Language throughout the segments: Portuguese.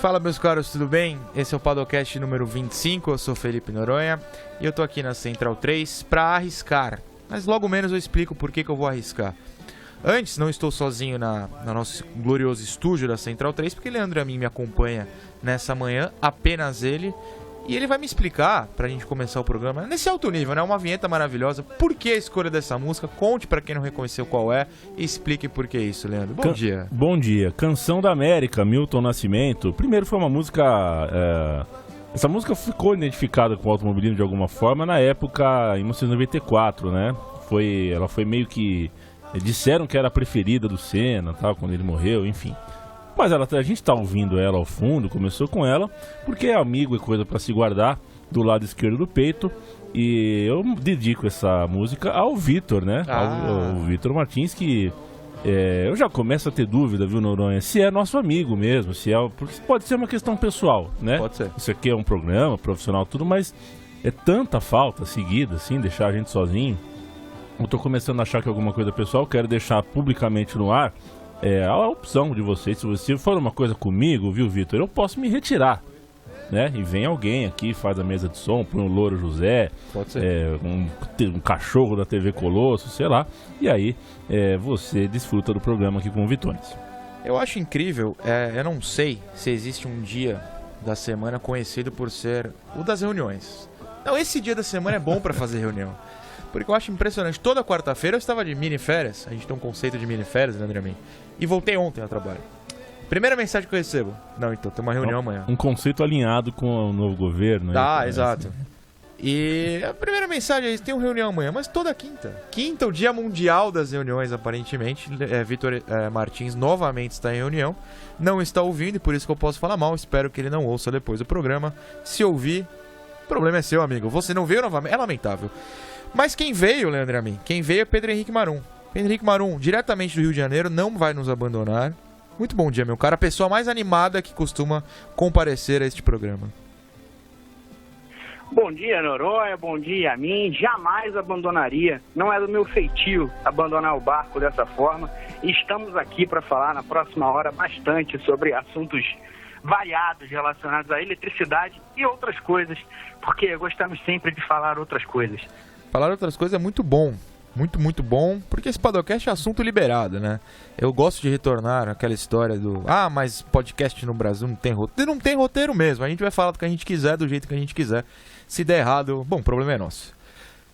Fala, meus caros, tudo bem? Esse é o Padocast número 25, eu sou Felipe Noronha e eu tô aqui na Central 3 pra arriscar, mas logo menos eu explico por que eu vou arriscar. Antes, não estou sozinho no nosso glorioso estúdio da Central 3, porque Leandro Amin me acompanha nessa manhã, apenas ele. E ele vai me explicar, pra gente começar o programa, nesse alto nível, né? Uma vinheta maravilhosa. Por que a escolha dessa música? Conte pra quem não reconheceu qual é e explique por que isso, Leandro. Bom dia. Bom dia. Canção da América, Milton Nascimento. Primeiro foi uma música... Essa música ficou identificada com o automobilismo de alguma forma na época, em 1994, né? Ela foi meio que... Disseram que era a preferida do Senna, tal, quando ele morreu, enfim. Mas a gente está ouvindo ela ao fundo, começou com ela, porque é amigo e coisa para se guardar do lado esquerdo do peito. E eu dedico essa música ao Vitor, né? Ao Vitor Martins, que eu já começo a ter dúvida, viu, Noronha? Se é nosso amigo mesmo, porque pode ser uma questão pessoal, né? Pode ser. Isso aqui é um programa profissional, tudo, mas é tanta falta seguida, assim, deixar a gente sozinho. Eu tô começando a achar que é alguma coisa pessoal, quero deixar publicamente no ar. A opção de vocês, se você for uma coisa comigo, viu, Vitor, eu posso me retirar, né? E vem alguém aqui, faz a mesa de som, põe um Louro José, pode ser. Um cachorro da TV Colosso, sei lá, e aí você desfruta do programa aqui com o Vitones. Eu acho incrível, eu não sei se existe um dia da semana conhecido por ser o das reuniões. Não, esse dia da semana é bom pra fazer reunião. Porque eu acho impressionante. Toda quarta-feira eu estava de mini-férias. A gente tem um conceito de mini-férias, né, André Amin? E voltei ontem ao trabalho. Primeira mensagem que eu recebo. Não, então, tem uma reunião amanhã. Um conceito alinhado com o novo governo. Exato. E a primeira mensagem é: tem uma reunião amanhã, mas toda quinta. Quinta, o dia mundial das reuniões, aparentemente. Vitor Martins novamente está em reunião. Não está ouvindo, e por isso que eu posso falar mal. Espero que ele não ouça depois do programa. Se ouvir, o problema é seu, amigo. Você não veio novamente, é lamentável. Mas quem veio, Leandro Amin? Quem veio é Pedro Henrique Marum. Pedro Henrique Marum, diretamente do Rio de Janeiro, não vai nos abandonar. Muito bom dia, meu cara. A pessoa mais animada que costuma comparecer a este programa. Bom dia, Noronha. Bom dia a mim. Jamais abandonaria. Não é do meu feitio abandonar o barco dessa forma. E estamos aqui para falar na próxima hora bastante sobre assuntos variados relacionados à eletricidade e outras coisas, porque gostamos sempre de falar outras coisas. Falar outras coisas é muito bom, muito bom, porque esse Padocast é assunto liberado, né? Eu gosto de retornar àquela história mas podcast no Brasil não tem roteiro. Não tem roteiro mesmo, a gente vai falar do que a gente quiser, do jeito que a gente quiser. Se der errado, bom, o problema é nosso.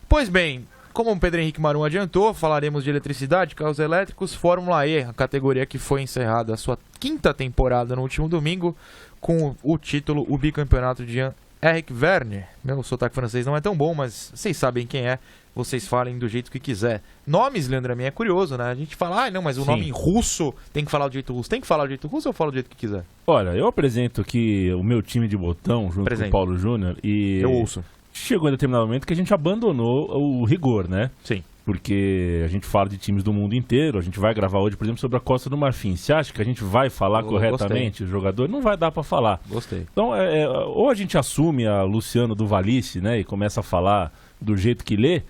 Pois bem, como o Pedro Henrique Marum adiantou, falaremos de eletricidade, carros elétricos, Fórmula E, a categoria que foi encerrada a sua 5ª temporada no último domingo, com o título, o bicampeonato de Eric Vergne. Meu sotaque francês não é tão bom, mas vocês sabem quem é, vocês falem do jeito que quiser. Nomes, Leandro Amin, é curioso, né? A gente fala, não, mas o nome em russo tem que falar do jeito russo. Tem que falar do jeito russo ou eu falo do jeito que quiser? Olha, eu apresento aqui o meu time de botão, junto com o Paulo Júnior, e... Eu ouço. Chegou em determinado momento que a gente abandonou o rigor, né? Sim. Porque a gente fala de times do mundo inteiro. A gente vai gravar hoje, por exemplo, sobre a Costa do Marfim. Você acha que a gente vai falar corretamente o jogador? Não vai dar pra falar. Gostei. Então, ou a gente assume a Luciano do Valice, né? E começa a falar do jeito que lê,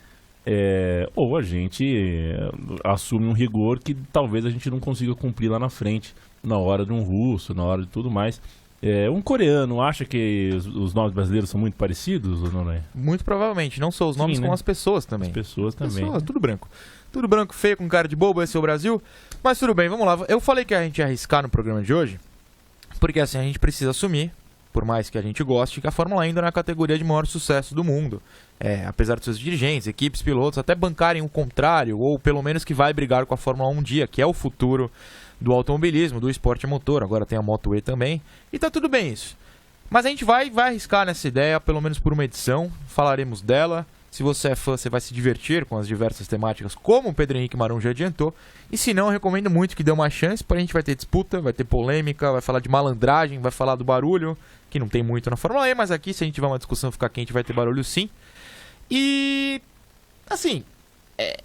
ou a gente assume um rigor que talvez a gente não consiga cumprir lá na frente, na hora de um russo, na hora de tudo mais. Um coreano acha que os nomes brasileiros são muito parecidos ou não é? Muito provavelmente, não só os nomes, Sim, né? Com as pessoas também. As pessoas também. Tudo branco. Tudo branco, feio, com cara de bobo, esse é o Brasil. Mas tudo bem, vamos lá. Eu falei que a gente ia arriscar no programa de hoje, porque assim, a gente precisa assumir, por mais que a gente goste, que a Fórmula E ainda não é a categoria de maior sucesso do mundo. Apesar dos seus dirigentes, equipes, pilotos, até bancarem o contrário, ou pelo menos que vai brigar com a Fórmula 1 um dia, que é o futuro do automobilismo, do esporte a motor, agora tem a Moto E também, e tá tudo bem isso. Mas a gente vai arriscar nessa ideia, pelo menos por uma edição, falaremos dela. Se você é fã, você vai se divertir com as diversas temáticas, como o Pedro Henrique Marum já adiantou. E se não, eu recomendo muito que dê uma chance, porque a gente vai ter disputa, vai ter polêmica, vai falar de malandragem, vai falar do barulho, que não tem muito na Fórmula E, mas aqui, se a gente tiver uma discussão ficar quente, vai ter barulho sim. E, assim,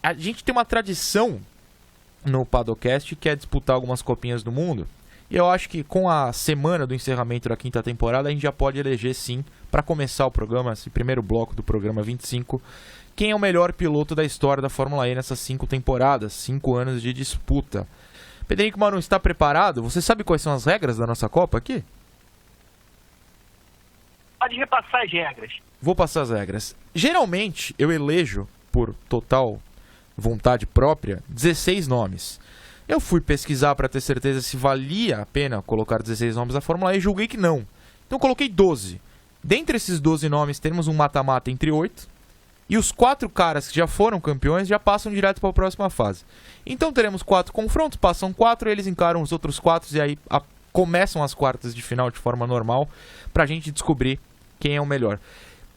a gente tem uma tradição no Padocast, que é disputar algumas copinhas do mundo. E eu acho que com a semana do encerramento da 5ª temporada, a gente já pode eleger sim, para começar o programa, esse primeiro bloco do programa 25, quem é o melhor piloto da história da Fórmula E nessas 5 temporadas, 5 anos de disputa. Pedro Henrique Marum, está preparado? Você sabe quais são as regras da nossa Copa aqui? Pode repassar as regras. Vou passar as regras. Geralmente, eu elejo, por total vontade própria, 16 nomes. Eu fui pesquisar para ter certeza se valia a pena colocar 16 nomes na Fórmula E e julguei que não. Então coloquei 12. Dentre esses 12 nomes, temos um mata-mata entre 8. E os 4 caras que já foram campeões já passam direto para a próxima fase. Então teremos 4 confrontos, passam 4, eles encaram os outros 4 e aí começam as quartas de final de forma normal para a gente descobrir quem é o melhor.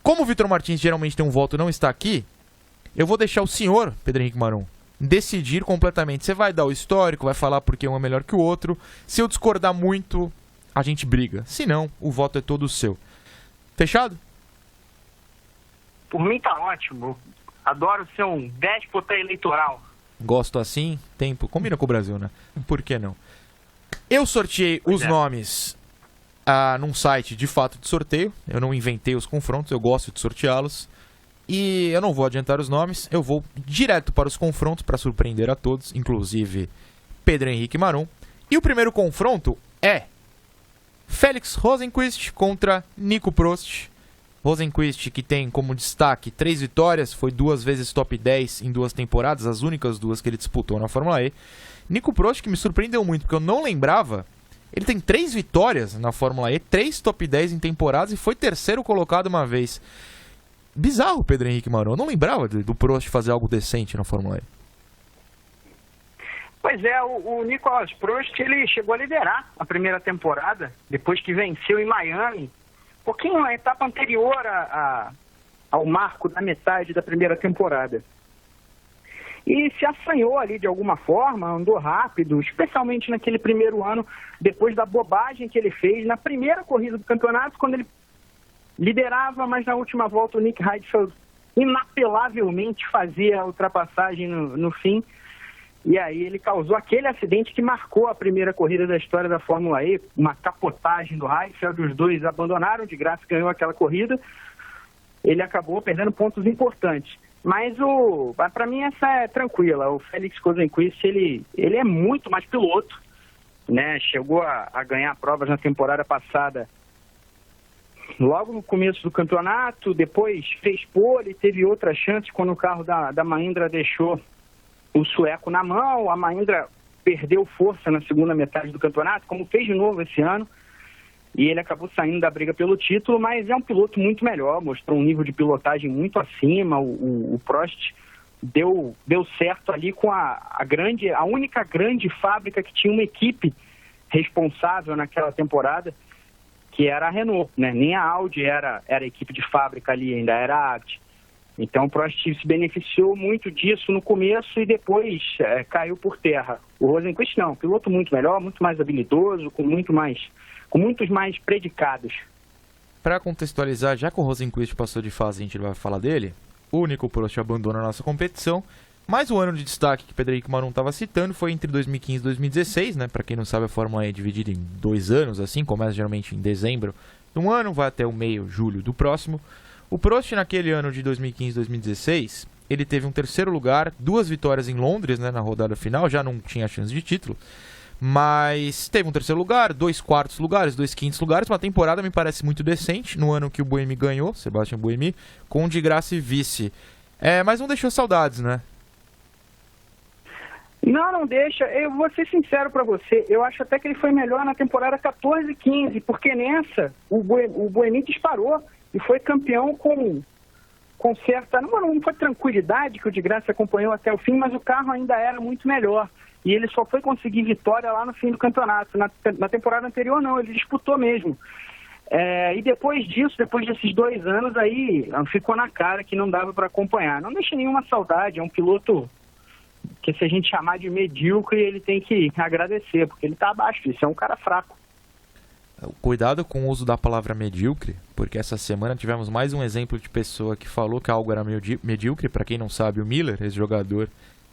Como o Vitor Martins geralmente tem um voto e não está aqui, eu vou deixar o senhor, Pedro Henrique Marum, decidir completamente. Você vai dar o histórico, vai falar porque um é melhor que o outro. Se eu discordar muito, a gente briga. Se não, o voto é todo seu. Fechado? Por mim tá ótimo. Adoro ser um déspota eleitoral. Gosto assim, tempo. Combina com o Brasil, né? Por que não? Eu sorteei os nomes num site de fato de sorteio. Eu não inventei os confrontos, eu gosto de sorteá-los. E eu não vou adiantar os nomes, eu vou direto para os confrontos para surpreender a todos, inclusive Pedro Henrique Marum. E o primeiro confronto é Félix Rosenqvist contra Nico Prost. Rosenqvist, que tem como destaque 3 vitórias, foi 2 vezes top 10 em 2 temporadas, as únicas 2 que ele disputou na Fórmula E. Nico Prost, que me surpreendeu muito, porque eu não lembrava, ele tem 3 vitórias na Fórmula E, 3 top 10 em temporadas e foi terceiro colocado uma vez. Bizarro, Pedro Henrique Marum. Eu não lembrava do Prost fazer algo decente na Fórmula E. Pois é, o Nicolas Prost, ele chegou a liderar a primeira temporada, depois que venceu em Miami, um pouquinho na etapa anterior ao marco da metade da primeira temporada. E se assanhou ali de alguma forma, andou rápido, especialmente naquele primeiro ano, depois da bobagem que ele fez na primeira corrida do campeonato, quando ele liderava, mas na última volta o Nick Heidfeld inapelavelmente fazia a ultrapassagem no fim. E aí ele causou aquele acidente que marcou a primeira corrida da história da Fórmula E, uma capotagem do Heidfeld, os dois abandonaram, de graça ganhou aquela corrida. Ele acabou perdendo pontos importantes. Mas para mim essa é tranquila. O Félix Rosenqvist, ele é muito mais piloto, né? Chegou a ganhar provas na temporada passada, logo no começo do campeonato, depois fez pole, teve outra chance quando o carro da Mahindra deixou o sueco na mão. A Mahindra perdeu força na segunda metade do campeonato, como fez de novo esse ano, e ele acabou saindo da briga pelo título, mas é um piloto muito melhor, mostrou um nível de pilotagem muito acima. O Prost deu certo ali com a única grande fábrica que tinha uma equipe responsável naquela temporada, que era a Renault, né? Nem a Audi era a equipe de fábrica ali, ainda era a ABT. Então o Prost se beneficiou muito disso no começo e depois caiu por terra. O Rosenqvist não, piloto muito melhor, muito mais habilidoso, com muitos mais predicados. Para contextualizar, já que o Rosenqvist passou de fase, a gente vai falar dele, o Nico Prost abandona a nossa competição, mas o ano de destaque que o Pedro Henrique Marum estava citando foi entre 2015 e 2016, né? Para quem não sabe, a Fórmula E é dividida em 2 anos, assim, começa geralmente em dezembro de um ano, vai até o meio, julho do próximo. O Prost, naquele ano de 2015 e 2016, ele teve um terceiro lugar, 2 vitórias em Londres, né, na rodada final, já não tinha chance de título, mas teve um terceiro lugar, 2 quartos lugares, 2 quintos lugares, uma temporada me parece muito decente, no ano que o Buemi ganhou, Sebastian Buemi, com de graça e vice. Mas não deixou saudades, né? Não deixa. Eu vou ser sincero para você, eu acho até que ele foi melhor na temporada 14 e 15, porque nessa o Buemi disparou e foi campeão com certa, não foi tranquilidade, que o de graça acompanhou até o fim, mas o carro ainda era muito melhor. E ele só foi conseguir vitória lá no fim do campeonato. Na temporada anterior não, ele disputou mesmo. E depois disso, depois desses 2 anos aí, ficou na cara que não dava para acompanhar. Não deixa nenhuma saudade, é um piloto que, se a gente chamar de medíocre, ele tem que agradecer, porque ele está abaixo disso, é um cara fraco. Cuidado com o uso da palavra medíocre, porque essa semana tivemos mais um exemplo de pessoa que falou que algo era medíocre. Para quem não sabe, o Miller, esse jogador,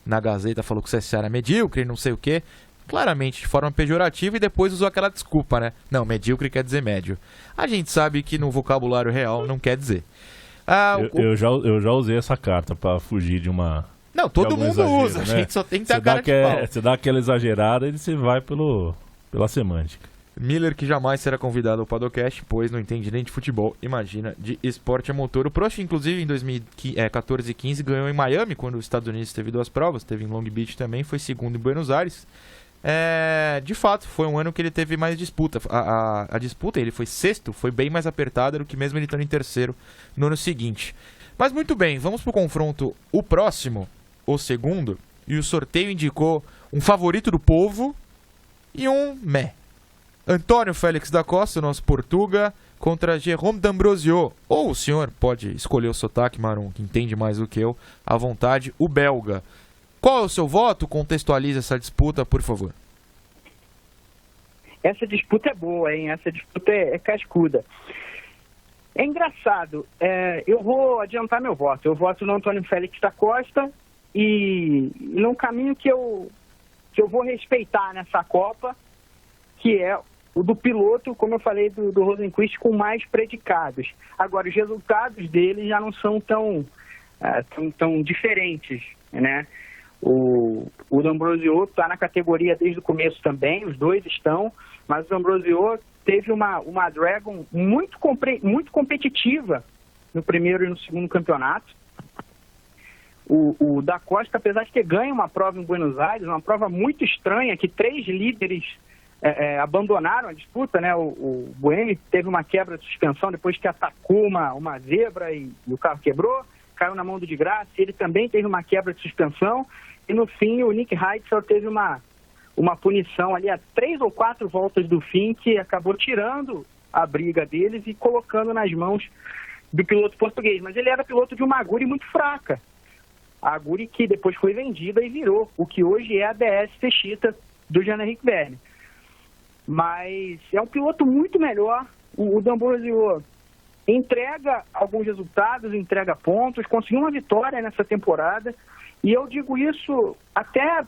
na Gazeta falou que o CSA era medíocre, não sei o que, claramente de forma pejorativa, e depois usou aquela desculpa, né? Não, medíocre quer dizer médio. A gente sabe que no vocabulário real não quer dizer. Eu já usei essa carta para fugir de uma... Não, todo mundo exagero, usa, né? A gente só tem que ter a cara de pau. Você dá aquela exagerada e você vai pela semântica. Miller, que jamais será convidado ao Padocast, pois não entende nem de futebol, imagina de esporte a motor. O Prost, inclusive, em 2014 e 15, ganhou em Miami, quando os Estados Unidos teve 2 provas, teve em Long Beach também, foi segundo em Buenos Aires. De fato, foi um ano que ele teve mais disputa. A disputa, ele foi sexto, foi bem mais apertada do que mesmo ele estando em terceiro no ano seguinte. Mas muito bem, vamos pro confronto, o próximo, o segundo, e o sorteio indicou um favorito do povo e um meh. Antônio Félix da Costa, nosso Portuga, contra Jérôme D'Ambrosio. Ou o senhor pode escolher o sotaque, Marum, que entende mais do que eu, à vontade, o belga. Qual é o seu voto? Contextualize essa disputa, por favor. Essa disputa é boa, hein? Essa disputa é cascuda. É engraçado. Eu vou adiantar meu voto. Eu voto no Antônio Félix da Costa e num caminho que eu vou respeitar nessa Copa, que é o do piloto, como eu falei, do Rosenqvist, com mais predicados. Agora, os resultados dele já não são tão diferentes, né? O D'Ambrosio está na categoria desde o começo também, os dois estão, mas o D'Ambrosio teve uma Dragon muito competitiva no primeiro e no segundo campeonato. O da Costa, apesar de ter ganho uma prova em Buenos Aires, uma prova muito estranha, que 3 líderes abandonaram a disputa, né? O Buemi teve uma quebra de suspensão depois que atacou uma zebra e o carro quebrou, caiu na mão do de Graça, ele também teve uma quebra de suspensão, e no fim o Nick Heidfeld teve uma punição ali a 3 ou 4 voltas do fim, que acabou tirando a briga deles e colocando nas mãos do piloto português. Mas ele era piloto de uma Aguri muito fraca, a Aguri que depois foi vendida e virou o que hoje é a DS Techeetah do Jean-Éric Vergne. Mas é um piloto muito melhor. O D'Ambrosio entrega alguns resultados, entrega pontos, conseguiu uma vitória nessa temporada, e eu digo isso até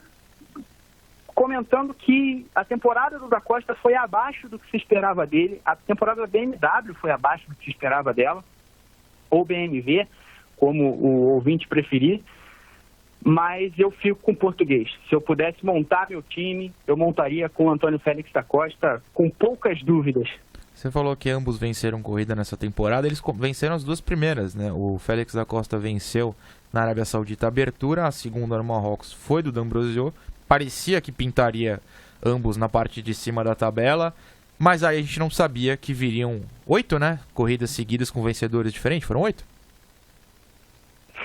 comentando que a temporada do Da Costa foi abaixo do que se esperava dele, a temporada da BMW foi abaixo do que se esperava dela, ou BMW, como o ouvinte preferir, mas eu fico com o português. Se eu pudesse montar meu time, eu montaria com o Antônio Félix da Costa, com poucas dúvidas. Você falou que ambos venceram corrida nessa temporada, eles venceram as 2 primeiras, né? O Félix da Costa venceu na Arábia Saudita a abertura, a segunda no Marrocos foi do D'Ambrosio, parecia que pintaria ambos na parte de cima da tabela, mas aí a gente não sabia que viriam 8, né? Corridas seguidas com vencedores diferentes, foram 8?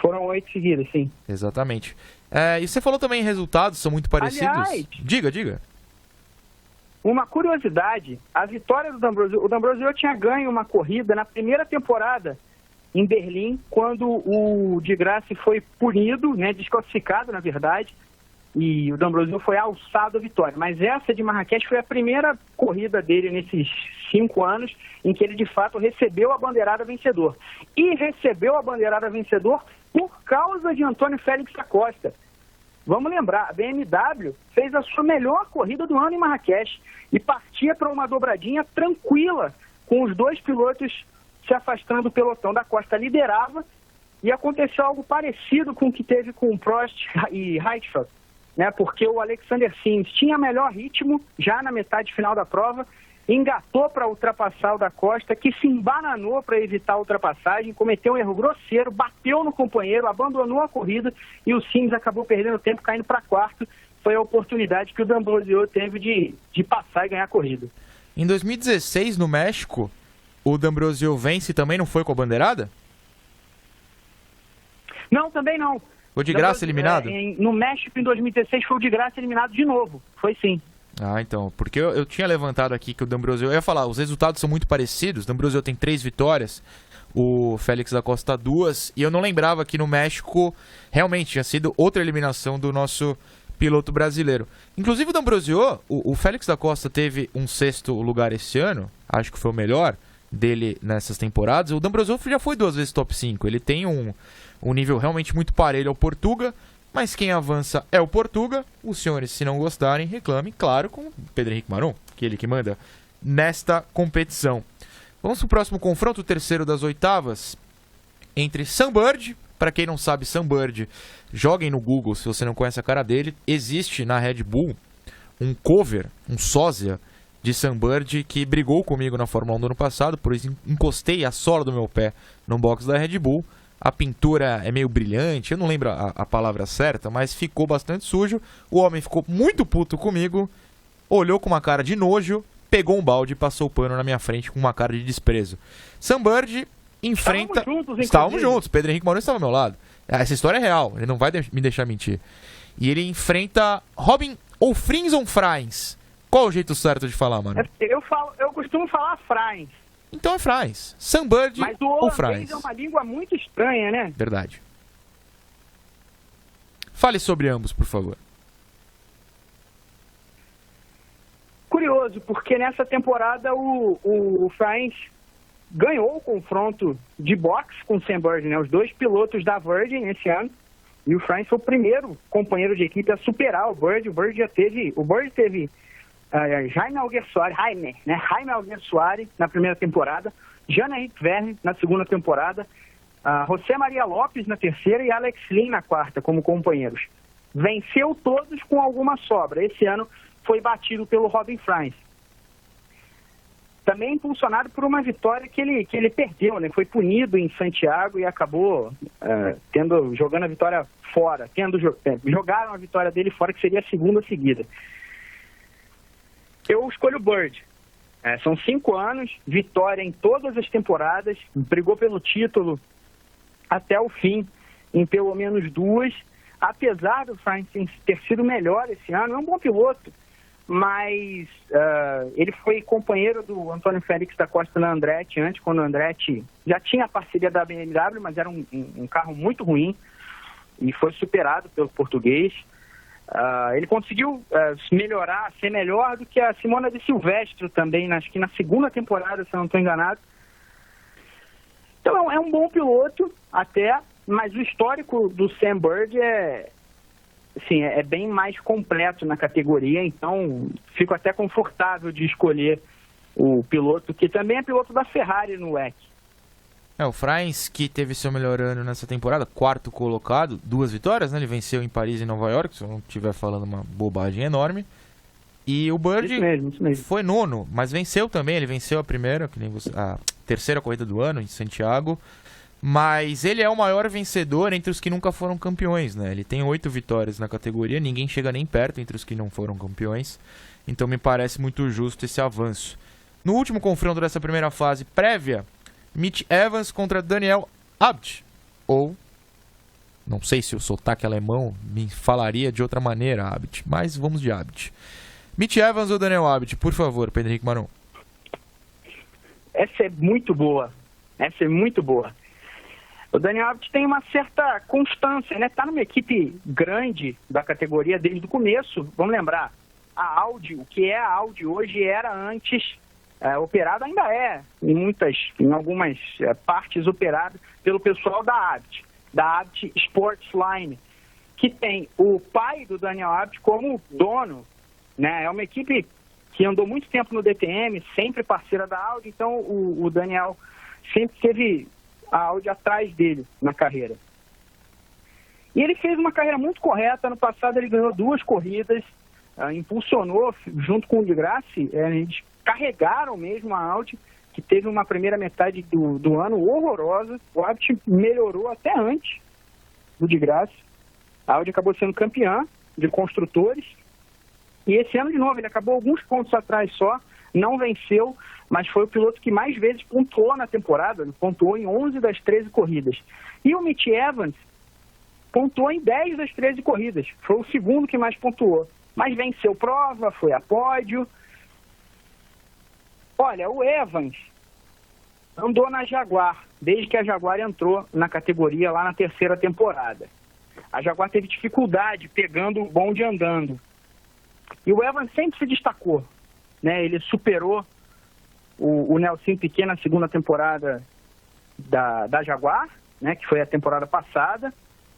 Foram 8 seguidas, sim. Exatamente. E você falou também resultados, são muito parecidos. Aliás, Diga. Uma curiosidade, a vitória do D'Ambrosio, o D'Ambrosio tinha ganho uma corrida na primeira temporada em Berlim, quando o de Graça foi punido, né, desclassificado, na verdade, e o D'Ambrosio foi alçado à vitória. Mas essa de Marrakech foi a primeira corrida dele nesses 5 anos em que ele, de fato, recebeu a bandeirada vencedor. E recebeu a bandeirada vencedor por causa de Antônio Félix da Costa. Vamos lembrar, a BMW fez a sua melhor corrida do ano em Marrakech e partia para uma dobradinha tranquila, com os 2 pilotos se afastando do pelotão. Da Costa liderava e aconteceu algo parecido com o que teve com o Prost e Heidfeld, né? Porque o Alexander Sims tinha melhor ritmo já na metade final da prova, engatou para ultrapassar o da Costa, que se embananou para evitar a ultrapassagem, cometeu um erro grosseiro, bateu no companheiro, abandonou a corrida e o Sims acabou perdendo tempo, caindo para 4º. Foi a oportunidade que o D'Ambrosio teve de passar e ganhar a corrida. Em 2016, no México, o D'Ambrosio vence e também não foi com a bandeirada? Não, também não. Foi de Graça eliminado? No México, em 2016, foi o de Graça eliminado de novo. Foi sim. Então, porque eu tinha levantado aqui que o D'Ambrosio... Eu ia falar, os resultados são muito parecidos. O D'Ambrosio tem 3 vitórias, o Félix da Costa 2. E eu não lembrava que no México realmente tinha sido outra eliminação do nosso piloto brasileiro. Inclusive o D'Ambrosio, o Félix da Costa teve um 6º lugar esse ano. Acho que foi o melhor dele nessas temporadas. O D'Ambrosio já foi 2 vezes top 5. Ele tem um nível realmente muito parelho ao Portuga. Mas quem avança é o Portuga. Os senhores, se não gostarem, reclamem, claro, com o Pedro Henrique Marum, que é ele que manda nesta competição. Vamos para o próximo confronto, o terceiro das oitavas, entre Sunbird. Para quem não sabe, Sunbird, joguem no Google se você não conhece a cara dele. Existe na Red Bull um cover, um sósia de Sunbird, que brigou comigo na Fórmula 1 do ano passado, por isso encostei a sola do meu pé no box da Red Bull. A pintura é meio brilhante, eu não lembro a palavra certa, mas ficou bastante sujo. O homem ficou muito puto comigo, olhou com uma cara de nojo, pegou um balde e passou o pano na minha frente com uma cara de desprezo. Sunbird enfrenta... Estávamos juntos, Pedro Henrique Mauro estava ao meu lado. Essa história é real, ele não vai me deixar mentir. E ele enfrenta Robin ou Frins ou Frains. Qual o jeito certo de falar, mano? Eu costumo falar Frains. Então é Frains. Sunbird ou Frains. Mas o holandês é uma língua muito estranha, né? Verdade. Fale sobre ambos, por favor. Curioso, porque nessa temporada o Frains ganhou o confronto de boxe com o Sunbird, né? Os dois pilotos da Virgin esse ano. E o Frains foi o primeiro companheiro de equipe a superar o Bird. O Bird teve Jaime Alguersuari na primeira temporada, Jean-Éric Vergne na segunda temporada, José Maria Lopes na terceira e Alex Lin na quarta como companheiros. Venceu todos com alguma sobra. Esse ano foi batido pelo Robin Frains. Também impulsionado por uma vitória que ele perdeu, né? Foi punido em Santiago e acabou jogando a vitória fora. Jogaram a vitória dele fora, que seria a segunda seguida. Eu escolho o Bird. São 5 anos, vitória em todas as temporadas, brigou pelo título até o fim, em pelo menos 2. Apesar do Frains ter sido melhor esse ano, é um bom piloto, mas ele foi companheiro do Antônio Félix da Costa na Andretti antes, quando o Andretti já tinha a parceria da BMW, mas era um carro muito ruim, e foi superado pelo português. Ele conseguiu melhorar, ser melhor do que a Simona de Silvestro também, acho que na segunda temporada, se eu não estou enganado. Então é um bom piloto até, mas o histórico do Sunbird é bem mais completo na categoria, então fico até confortável de escolher o piloto, que também é piloto da Ferrari no WEC. O Frains, que teve seu melhor ano nessa temporada, 4º colocado, 2 vitórias, né? Ele venceu em Paris e Nova York, se eu não estiver falando uma bobagem enorme. E o Bird isso mesmo. foi 9º, mas venceu também, ele venceu a terceira corrida do ano, em Santiago. Mas ele é o maior vencedor entre os que nunca foram campeões, né? Ele tem 8 vitórias na categoria, ninguém chega nem perto entre os que não foram campeões. Então me parece muito justo esse avanço. No último confronto dessa primeira fase prévia, Mitch Evans contra Daniel Abt. Ou, não sei se o sotaque alemão me falaria de outra maneira, Abt, mas vamos de Abt. Mitch Evans ou Daniel Abt, por favor, Pedro Henrique Maron. Essa é muito boa. O Daniel Abt tem uma certa constância, né? Tá numa equipe grande da categoria desde o começo. Vamos lembrar, a Audi, o que é a Audi hoje era antes operado, ainda em algumas partes operado pelo pessoal da Abt Sportsline, que tem o pai do Daniel Abt como dono, né? É uma equipe que andou muito tempo no DTM, sempre parceira da Audi, então o Daniel sempre teve a Audi atrás dele na carreira. E ele fez uma carreira muito correta. Ano passado ele ganhou 2 corridas, impulsionou junto com o de Grassi, eles carregaram mesmo a Audi, que teve uma primeira metade do ano horrorosa. O Abt melhorou até antes do de Grassi. A Audi acabou sendo campeã de construtores. E esse ano, de novo, ele acabou alguns pontos atrás só, não venceu, mas foi o piloto que mais vezes pontuou na temporada. Ele pontuou em 11 das 13 corridas. E o Mitch Evans pontuou em 10 das 13 corridas. Foi o segundo que mais pontuou. Mas venceu prova, foi a pódio. Olha, o Evans andou na Jaguar, desde que a Jaguar entrou na categoria lá na 3ª temporada. A Jaguar teve dificuldade pegando o bonde andando. E o Evans sempre se destacou, né? Ele superou o Nelson Piquet na segunda temporada da Jaguar, né? Que foi a temporada passada,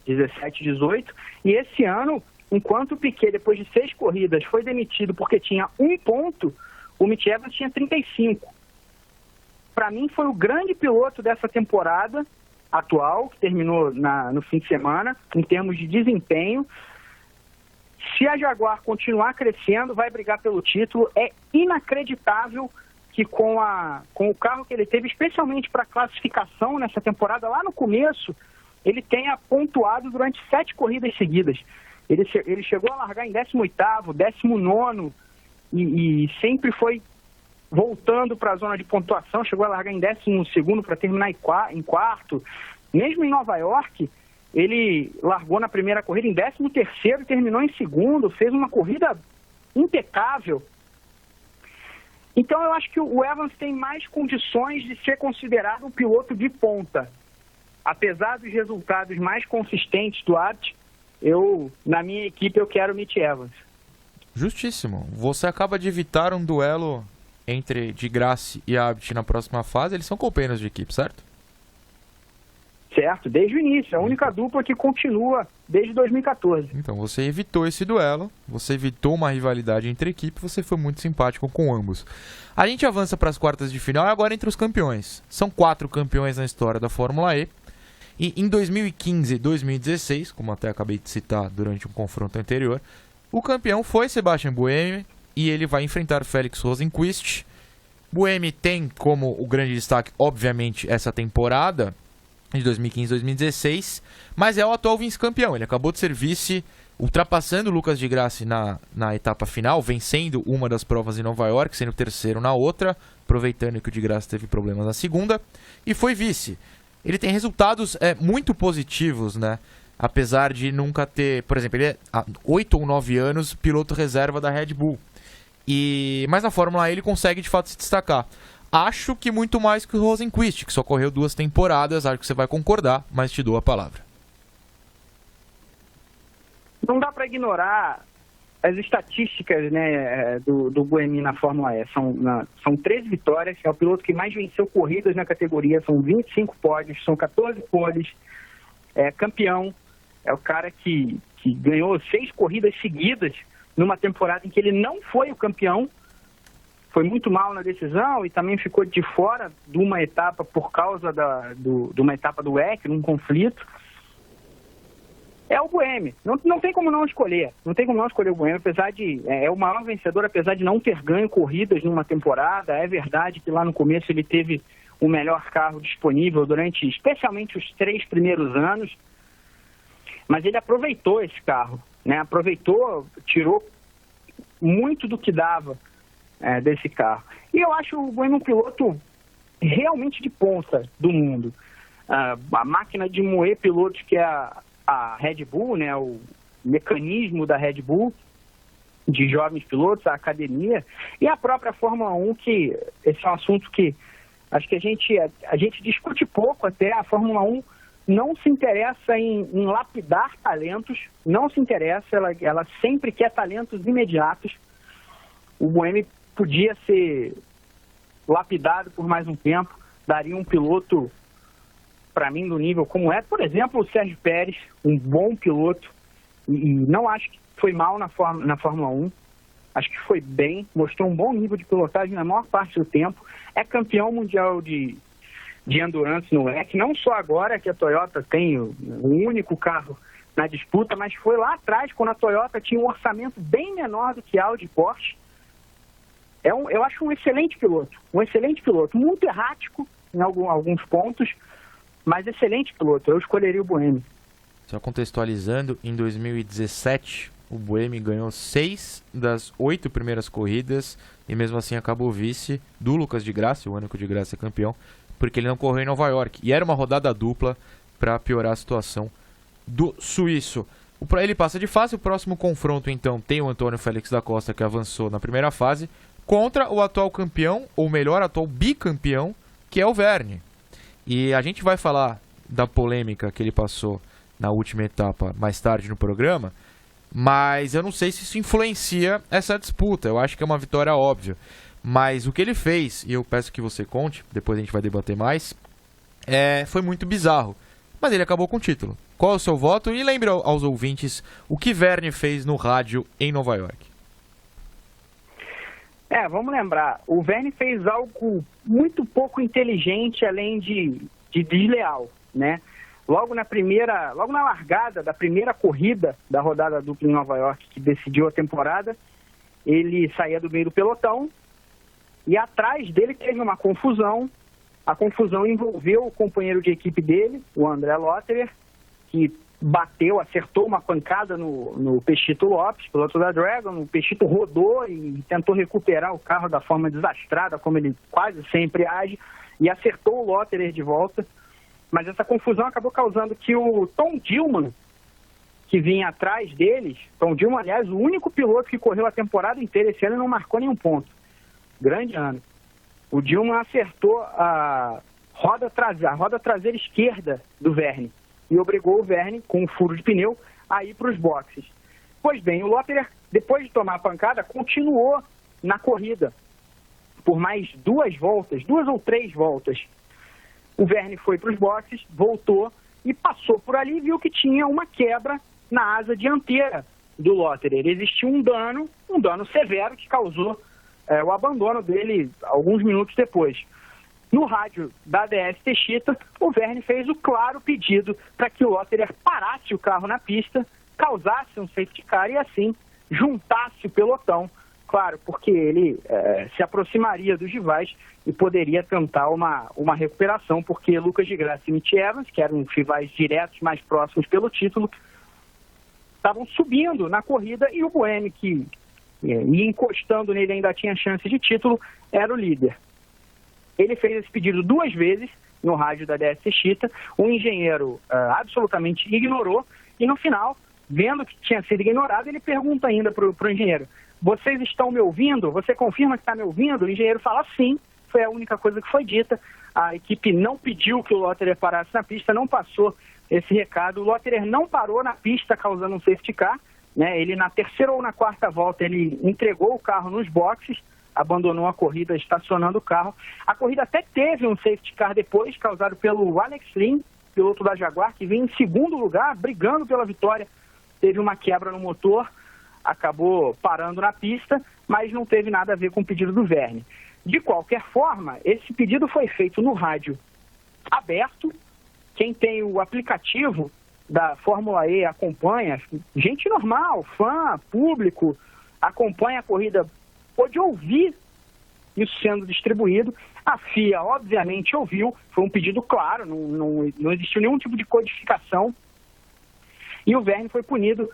17-18. E esse ano, enquanto o Piquet, depois de 6 corridas, foi demitido porque tinha 1 ponto, o Mitch Evans tinha 35. Para mim, foi o grande piloto dessa temporada atual, que terminou no fim de semana, em termos de desempenho. se a Jaguar continuar crescendo, vai brigar pelo título. É inacreditável que com o carro que ele teve, especialmente para classificação nessa temporada, lá no começo, ele tenha pontuado durante 7 corridas seguidas. Ele chegou a largar em 18º, 19º e sempre foi voltando para a zona de pontuação, chegou a largar em 12º para terminar em quarto. Mesmo em Nova York, ele largou na primeira corrida em 13º e terminou em segundo, fez uma corrida impecável. Então eu acho que o Evans tem mais condições de ser considerado um piloto de ponta. Apesar dos resultados mais consistentes do Abt, na minha equipe eu quero o Mitch Evans. Justíssimo. Você acaba de evitar um duelo entre de Grassi e Abt na próxima fase. Eles são companheiros de equipe, certo? Certo, desde o início. A única dupla que continua desde 2014. Então, você evitou esse duelo, você evitou uma rivalidade entre equipes, você foi muito simpático com ambos. A gente avança para as quartas de final e agora entre os campeões. São 4 campeões na história da Fórmula E. E em 2015 e 2016, como até acabei de citar durante um confronto anterior, o campeão foi Sebastian Buemi e ele vai enfrentar Felix Rosenqvist. Buemi tem como o grande destaque, obviamente, essa temporada de 2015 e 2016, mas é o atual vice-campeão. Ele acabou de ser vice, ultrapassando o Lucas de Grassi na etapa final, vencendo uma das provas em Nova York, sendo terceiro na outra, aproveitando que o de Grassi teve problemas na segunda, e foi vice. Ele tem resultados muito positivos, né? Apesar de nunca ter... Por exemplo, ele é há 8 ou 9 anos piloto reserva da Red Bull. Mas na Fórmula E ele consegue de fato se destacar. Acho que muito mais que o Rosenqvist, que só correu 2 temporadas. Acho que você vai concordar, mas te dou a palavra. Não dá para ignorar as estatísticas, né, do Buemi na Fórmula E. São 13 vitórias, é o piloto que mais venceu corridas na categoria, são 25 pódios, são 14 poles, é campeão, é o cara que ganhou 6 corridas seguidas numa temporada em que ele não foi o campeão, foi muito mal na decisão e também ficou de fora de uma etapa por causa de uma etapa do WEC, num conflito. É o Buemi. Não tem como não escolher. Não tem como não escolher o Buemi, apesar de... É o maior vencedor, apesar de não ter ganho corridas numa temporada. É verdade que lá no começo ele teve o melhor carro disponível durante, especialmente, os 3 primeiros anos. Mas ele aproveitou esse carro, né? Aproveitou, tirou muito do que dava desse carro. E eu acho o Buemi um piloto realmente de ponta do mundo. A máquina de moer pilotos que é a Red Bull, né, o mecanismo da Red Bull, de jovens pilotos, a academia, e a própria Fórmula 1, que esse é um assunto que acho que a gente discute pouco até. A Fórmula 1 não se interessa em lapidar talentos, não se interessa, ela sempre quer talentos imediatos. O Buemi podia ser lapidado por mais um tempo, daria um piloto, para mim, do nível como é, por exemplo, o Sérgio Pérez, um bom piloto, e não acho que foi mal na Fórmula 1, acho que foi bem, mostrou um bom nível de pilotagem na maior parte do tempo, é campeão mundial de endurance no WEC, não só agora que a Toyota tem o único carro na disputa, mas foi lá atrás, quando a Toyota tinha um orçamento bem menor do que a Audi e Porsche. Eu acho um excelente piloto, muito errático em alguns pontos, mas excelente piloto. Eu escolheria o Buemi. Só contextualizando, em 2017, o Buemi ganhou 6 das 8 primeiras corridas e mesmo assim acabou vice do Lucas de Grassi, o único de Grassi campeão, porque ele não correu em Nova York. E era uma rodada dupla para piorar a situação do suíço. Ele passa de fase. O próximo confronto, então, tem o Antônio Félix da Costa, que avançou na primeira fase, contra o atual campeão, ou melhor, atual bicampeão, que é o Vergne. E a gente vai falar da polêmica que ele passou na última etapa mais tarde no programa, mas eu não sei se isso influencia essa disputa. Eu acho que é uma vitória óbvia. Mas o que ele fez, e eu peço que você conte, depois a gente vai debater mais, foi muito bizarro. Mas ele acabou com o título. Qual é o seu voto? E lembre aos ouvintes o que Vergne fez no rádio em Nova York. Vamos lembrar, o Vergne fez algo muito pouco inteligente, além de desleal, né? logo na largada da primeira corrida da rodada dupla em Nova York, que decidiu a temporada, ele saía do meio do pelotão e atrás dele teve uma confusão. A confusão envolveu o companheiro de equipe dele, o André Lotterer, que acertou uma pancada no Pechito Lopes, piloto da Dragon. O Pechito rodou e tentou recuperar o carro da forma desastrada, como ele quase sempre age, e acertou o Lotterer de volta. Mas essa confusão acabou causando que o Tom Dillman, que vinha atrás deles, Tom Dillman, aliás, o único piloto que correu a temporada inteira esse ano e não marcou nenhum ponto. Grande ano. O Dillman acertou a roda traseira esquerda do Vergne e obrigou o Vergne, com um furo de pneu, a ir para os boxes. Pois bem, o Lotterer, depois de tomar a pancada, continuou na corrida por mais 2 ou 3 voltas. O Vergne foi para os boxes, voltou e passou por ali e viu que tinha uma quebra na asa dianteira do Lotterer. Existiu um dano severo que causou o abandono dele alguns minutos depois. No rádio da DS Techeetah, o Vergne fez o claro pedido para que o Lotterer parasse o carro na pista, causasse um safety car e assim juntasse o pelotão. Claro, porque ele se aproximaria dos rivais e poderia tentar uma recuperação, porque Lucas de Graça e Mitch Evans, que eram rivais diretos mais próximos pelo título, estavam subindo na corrida e o Buemi, que ia encostando nele, ainda tinha chance de título, era o líder. Ele fez esse pedido 2 vezes no rádio da DS Techeetah, o engenheiro absolutamente ignorou e no final, vendo que tinha sido ignorado, ele pergunta ainda para o engenheiro: vocês estão me ouvindo? Você confirma que está me ouvindo? O engenheiro fala sim, foi a única coisa que foi dita. A equipe não pediu que o Lotterer parasse na pista, não passou esse recado. O Lotterer não parou na pista, causando um safety car, né? Ele, na terceira ou na quarta volta, ele entregou o carro nos boxes, abandonou a corrida estacionando o carro. A corrida até teve um safety car depois, causado pelo Alex Lynn, piloto da Jaguar, que vinha em segundo lugar, brigando pela vitória. Teve uma quebra no motor, acabou parando na pista, mas não teve nada a ver com o pedido do Vergne. De qualquer forma, esse pedido foi feito no rádio aberto. Quem tem o aplicativo da Fórmula E acompanha, gente normal, fã, público, acompanha a corrida, pôde ouvir isso sendo distribuído. A FIA, obviamente, ouviu, foi um pedido claro, não existiu nenhum tipo de codificação, e o Vergne foi punido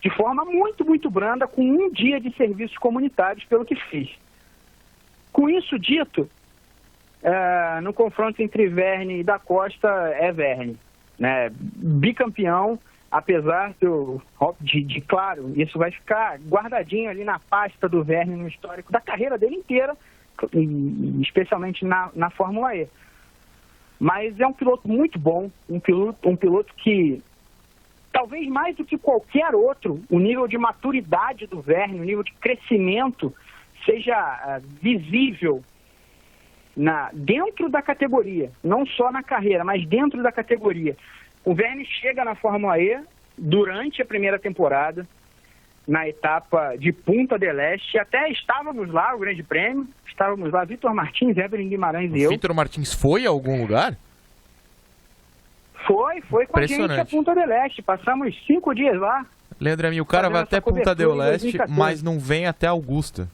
de forma muito, muito branda, com 1 dia de serviços comunitários pelo que fez. Com isso dito, no confronto entre Vergne e da Costa, é Vergne, né? Bicampeão, apesar de, claro, isso vai ficar guardadinho ali na pasta do Vergne, no histórico da carreira dele inteira, e especialmente na Fórmula E. Mas é um piloto muito bom, um piloto que, talvez mais do que qualquer outro, o nível de maturidade do Vergne, o nível de crescimento, seja visível dentro da categoria, não só na carreira, mas dentro da categoria. O Vergne chega na Fórmula E durante a primeira temporada, na etapa de Punta del Este. Até estávamos lá, o Grande Prêmio, estávamos lá, Vitor Martins, Evelyn Guimarães e eu. Vitor Martins foi a algum lugar? Foi com a gente a Punta del Este, passamos 5 dias lá. Leandro Amin, o cara vai até Punta del Este, mas não vem até Augusta.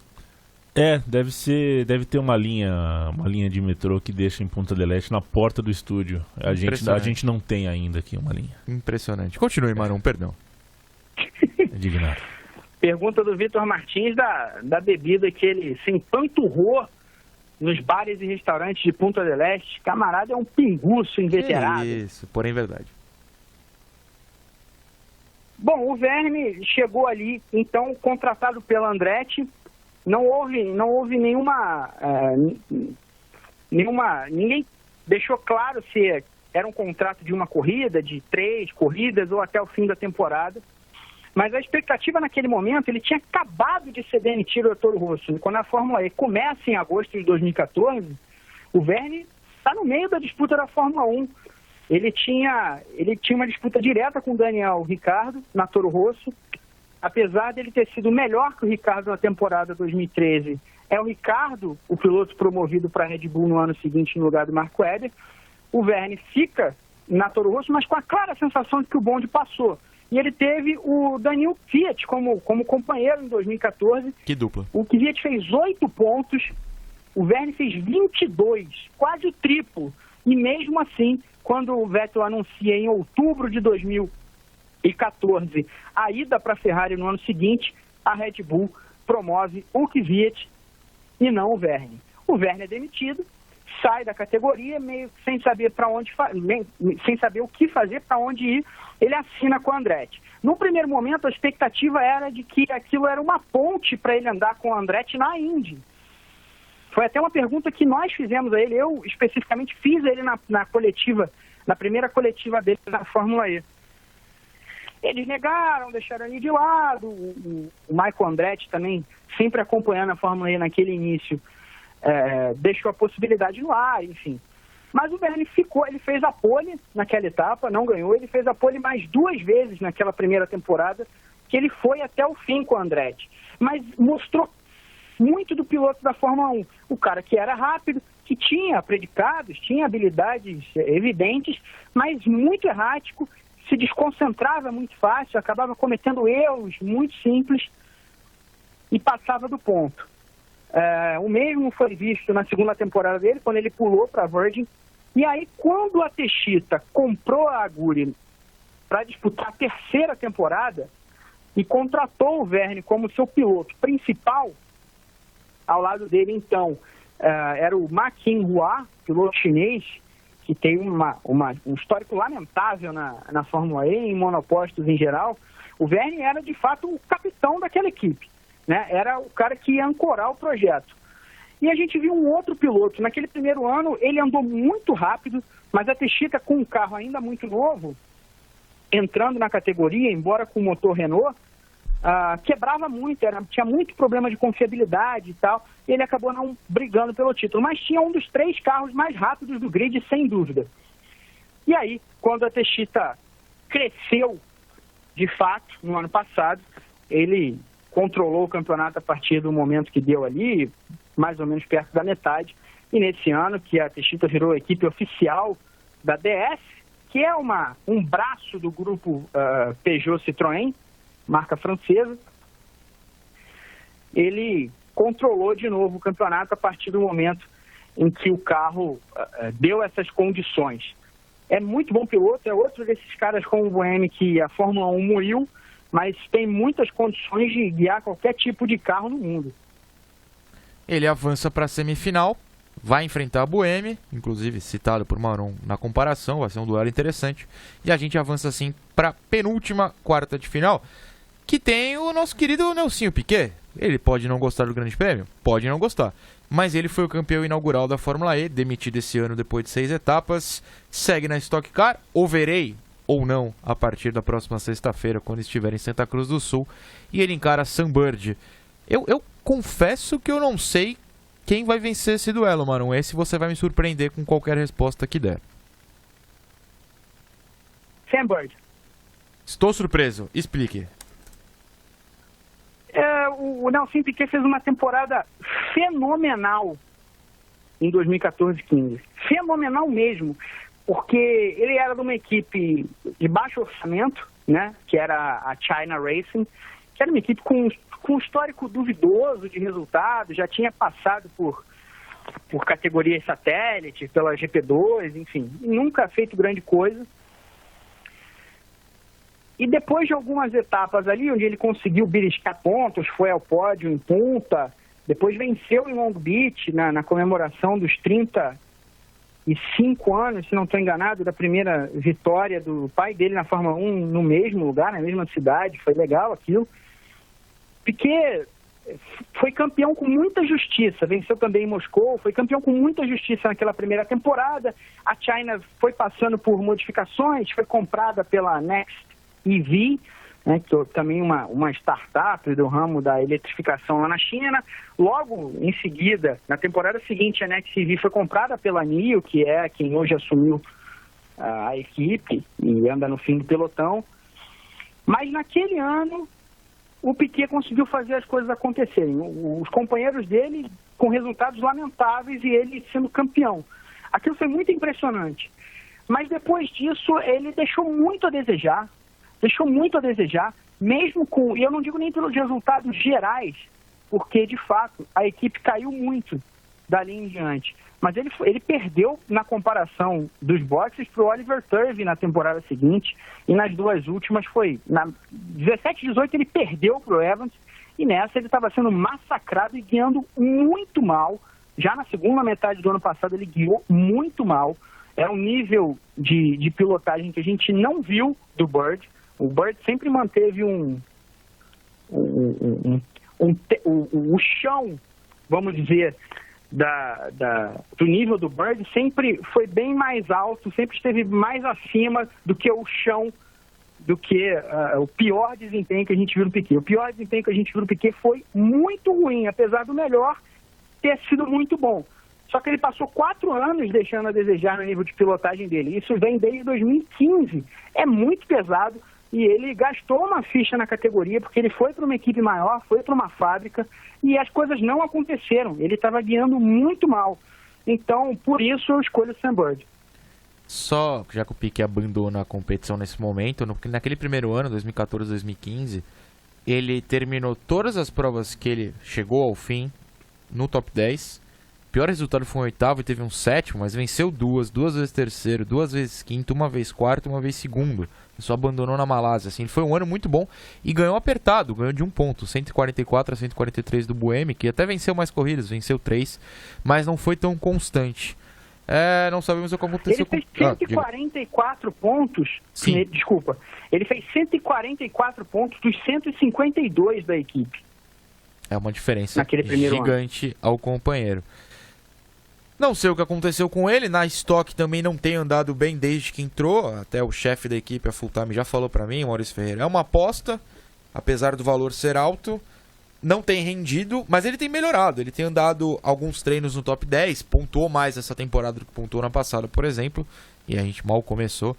Deve ter uma linha de metrô que deixa em Punta del Este na porta do estúdio. A gente não tem ainda aqui uma linha. Impressionante. Continue, Marão, perdão. Indignado. Pergunta do Vitor Martins da bebida que ele se empanturrou nos bares e restaurantes de Punta del Este. Camarada é um pinguço inveterado. Isso, porém verdade. Bom, o Vergne chegou ali, então, contratado pela Andretti. Não houve ninguém deixou claro se era um contrato de uma corrida, de 3 corridas ou até o fim da temporada. Mas a expectativa naquele momento, ele tinha acabado de ser demitido do Toro Rosso. Quando a Fórmula E começa em agosto de 2014, o Vergne está no meio da disputa da Fórmula 1. Ele tinha uma disputa direta com o Daniel Ricciardo na Toro Rosso. Apesar dele ter sido melhor que o Ricciardo na temporada 2013, é o Ricciardo o piloto promovido para a Red Bull no ano seguinte no lugar do Marco Webber. O Vergne fica na Toro Rosso, mas com a clara sensação de que o bonde passou. E ele teve o Daniil Kvyat como companheiro em 2014. Que dupla. O Kvyat fez 8 pontos, o Vergne fez 22, quase o triplo. E mesmo assim, quando o Vettel anuncia em outubro de 2014 a ida para a Ferrari no ano seguinte, a Red Bull promove o Kvyat e não o Vergne. O Vergne é demitido, sai da categoria, meio sem saber para onde sem saber o que fazer, para onde ir, ele assina com o Andretti. No primeiro momento, a expectativa era de que aquilo era uma ponte para ele andar com o Andretti na Indy. Foi até uma pergunta que nós fizemos a ele, eu especificamente fiz a ele na coletiva, na primeira coletiva dele na Fórmula E. Eles negaram, deixaram ele de lado, o Michael Andretti também, sempre acompanhando a Fórmula E naquele início, deixou a possibilidade no ar, enfim. Mas o Vergne ficou, ele fez a pole naquela etapa, não ganhou, ele fez a pole mais 2 vezes naquela primeira temporada, que ele foi até o fim com o Andretti. Mas mostrou muito do piloto da Fórmula 1. O cara que era rápido, que tinha predicados, tinha habilidades evidentes, mas muito errático, se desconcentrava muito fácil, acabava cometendo erros muito simples e passava do ponto. O mesmo foi visto na segunda temporada dele, quando ele pulou para a Virgin. E aí, quando a Techeetah comprou a Aguri para disputar a terceira temporada e contratou o Vergne como seu piloto principal, ao lado dele, então, era o Ma Qinghua, piloto chinês, que tem um histórico lamentável na Fórmula E, em monopostos em geral. O Vergne era, de fato, o capitão daquela equipe, né? Era o cara que ia ancorar o projeto. E a gente viu um outro piloto. Naquele primeiro ano, ele andou muito rápido, mas a Techeetah, com um carro ainda muito novo, entrando na categoria, embora com motor Renault, quebrava muito, tinha muito problema de confiabilidade e tal, e ele acabou não brigando pelo título, mas tinha um dos 3 carros mais rápidos do grid, sem dúvida. E aí, quando a Techeetah cresceu, de fato, no ano passado, ele controlou o campeonato a partir do momento que deu ali, mais ou menos perto da metade, e nesse ano que a Techeetah virou a equipe oficial da DS, que é um braço do grupo Peugeot Citroën, marca francesa, ele controlou de novo o campeonato a partir do momento em que o carro deu essas condições. É muito bom piloto, é outro desses caras como o Buemi que a Fórmula 1 moiu, mas tem muitas condições de guiar qualquer tipo de carro no mundo. Ele avança para a semifinal, vai enfrentar a Buemi, inclusive citado por Maron na comparação, vai ser um duelo interessante. E a gente avança assim para a penúltima quarta de final, que tem o nosso querido Nelsinho Piquet. Ele pode não gostar do Grande Prêmio? Pode não gostar. Mas ele foi o campeão inaugural da Fórmula E, demitido esse ano depois de 6 etapas. Segue na Stock Car, ou verei ou não a partir da próxima sexta-feira, quando estiver em Santa Cruz do Sul. E ele encara Sunbird. Eu confesso que eu não sei quem vai vencer esse duelo, Maron. Esse você vai me surpreender com qualquer resposta que der. Sunbird. Estou surpreso. Explique. O Nelson Piquet fez uma temporada fenomenal em 2014-15. Fenomenal mesmo, porque ele era de uma equipe de baixo orçamento, né, que era a China Racing, que era uma equipe com um histórico duvidoso de resultados, já tinha passado por categorias satélite, pela GP2, enfim, nunca feito grande coisa. E depois de algumas etapas ali, onde ele conseguiu beliscar pontos, foi ao pódio em Punta, depois venceu em Long Beach, na comemoração dos 35 anos, se não estou enganado, da primeira vitória do pai dele na Fórmula 1 no mesmo lugar, na mesma cidade, foi legal aquilo. Piquet foi campeão com muita justiça, venceu também em Moscou, foi campeão com muita justiça naquela primeira temporada. A China foi passando por modificações, foi comprada pela Next EV, né, que é também uma startup do ramo da eletrificação lá na China. Logo em seguida, na temporada seguinte, a Next EV foi comprada pela NIO, que é quem hoje assumiu a equipe e anda no fim do pelotão. Mas naquele ano, o Piquet conseguiu fazer as coisas acontecerem. Os companheiros dele com resultados lamentáveis e ele sendo campeão. Aquilo foi muito impressionante. Mas depois disso, ele deixou muito a desejar. Deixou muito a desejar, mesmo com... E eu não digo nem pelos resultados gerais, porque, de fato, a equipe caiu muito dali em diante. Mas ele perdeu na comparação dos boxes para o Oliver Turvey na temporada seguinte, e nas duas últimas foi... Na 17-18 ele perdeu para o Evans, e nessa ele estava sendo massacrado e guiando muito mal. Já na segunda metade do ano passado ele guiou muito mal. É um nível de pilotagem que a gente não viu do Bird. O Bird sempre manteve o chão, vamos dizer, do nível do Bird, sempre foi bem mais alto, sempre esteve mais acima do que o chão, do que o pior desempenho que a gente viu no Piquet. O pior desempenho que a gente viu no Piquet foi muito ruim, apesar do melhor ter sido muito bom. Só que ele passou 4 anos deixando a desejar no nível de pilotagem dele. Isso vem desde 2015. É muito pesado. E ele gastou uma ficha na categoria, porque ele foi para uma equipe maior, foi para uma fábrica, e as coisas não aconteceram. Ele estava guiando muito mal. Então, por isso, eu escolho o Sam Bird. Só, já que o Piquet abandona a competição nesse momento, naquele primeiro ano, 2014, 2015, ele terminou todas as provas que ele chegou ao fim no top 10. O pior resultado foi um 8º e teve um 7º, mas venceu duas vezes terceiro, 2 vezes quinto, 1 vez quarto, 1 vez segundo. Só abandonou na Malásia. Assim, foi um ano muito bom e ganhou apertado, ganhou de 1 ponto, 144 a 143 do Buemi, que até venceu mais corridas, venceu 3, mas não foi tão constante. Não sabemos o que aconteceu com... Ele fez 144 pontos. Sim. Desculpa. Ele fez 144 pontos dos 152 da equipe. É uma diferença gigante ao companheiro. Não sei o que aconteceu com ele, na Stock também não tem andado bem desde que entrou, até o chefe da equipe, a Full Time, já falou pra mim, Maurício Ferreira, é uma aposta, apesar do valor ser alto, não tem rendido, mas ele tem melhorado, ele tem andado alguns treinos no top 10, pontuou mais essa temporada do que pontuou na passada, por exemplo, e a gente mal começou.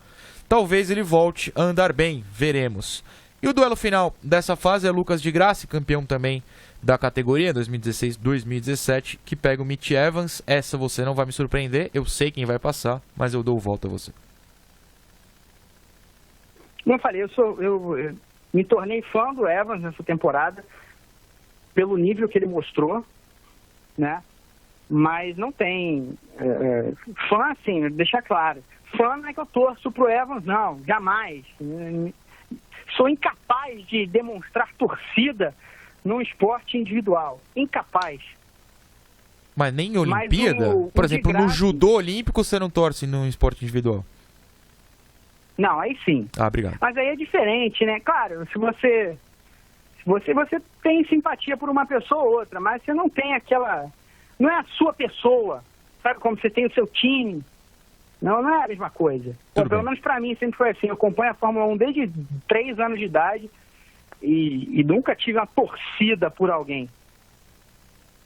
Talvez ele volte a andar bem, veremos. E o duelo final dessa fase é Lucas de Grassi, campeão também da categoria 2016-2017, que pega o Mitch Evans. Essa você não vai me surpreender, eu sei quem vai passar, mas eu dou volta a você. Como eu falei, eu me tornei fã do Evans nessa temporada, pelo nível que ele mostrou, né? Mas não tem fã, assim, deixar claro, fã não é que eu torço pro Evans, não, jamais. Sou incapaz de demonstrar torcida num esporte individual. Incapaz. Mas nem em Olimpíada? Por exemplo, no judô olímpico você não torce num esporte individual? Não, aí sim. Ah, obrigado. Mas aí é diferente, né? Claro, se você tem simpatia por uma pessoa ou outra, mas você não tem aquela... Não é a sua pessoa. Sabe como você tem o seu time? Não é a mesma coisa. Bom, pelo menos pra mim sempre foi assim. Eu acompanho a Fórmula 1 desde 3 anos de idade e nunca tive uma torcida por alguém.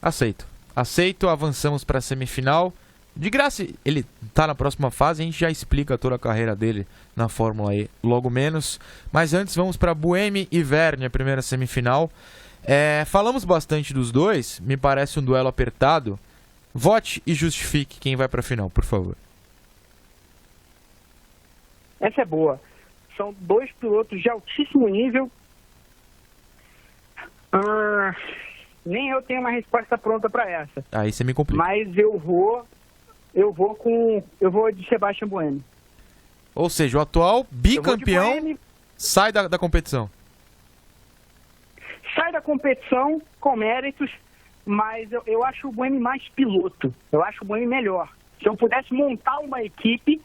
Aceito, avançamos para a semifinal. De graça, ele tá na próxima fase, a gente já explica toda a carreira dele na Fórmula E logo menos. Mas antes vamos para Buemi e Vergne, a primeira semifinal. Falamos bastante dos dois, me parece um duelo apertado. Vote e justifique quem vai para a final, por favor. Essa é boa. São 2 pilotos de altíssimo nível. Nem eu tenho uma resposta pronta para essa. Aí você me complica. Mas eu vou de Sebastian Buemi. Ou seja, o atual bicampeão sai da competição. Sai da competição com méritos, mas eu acho o Buemi mais piloto. Eu acho o Buemi melhor. Se eu pudesse montar uma equipe,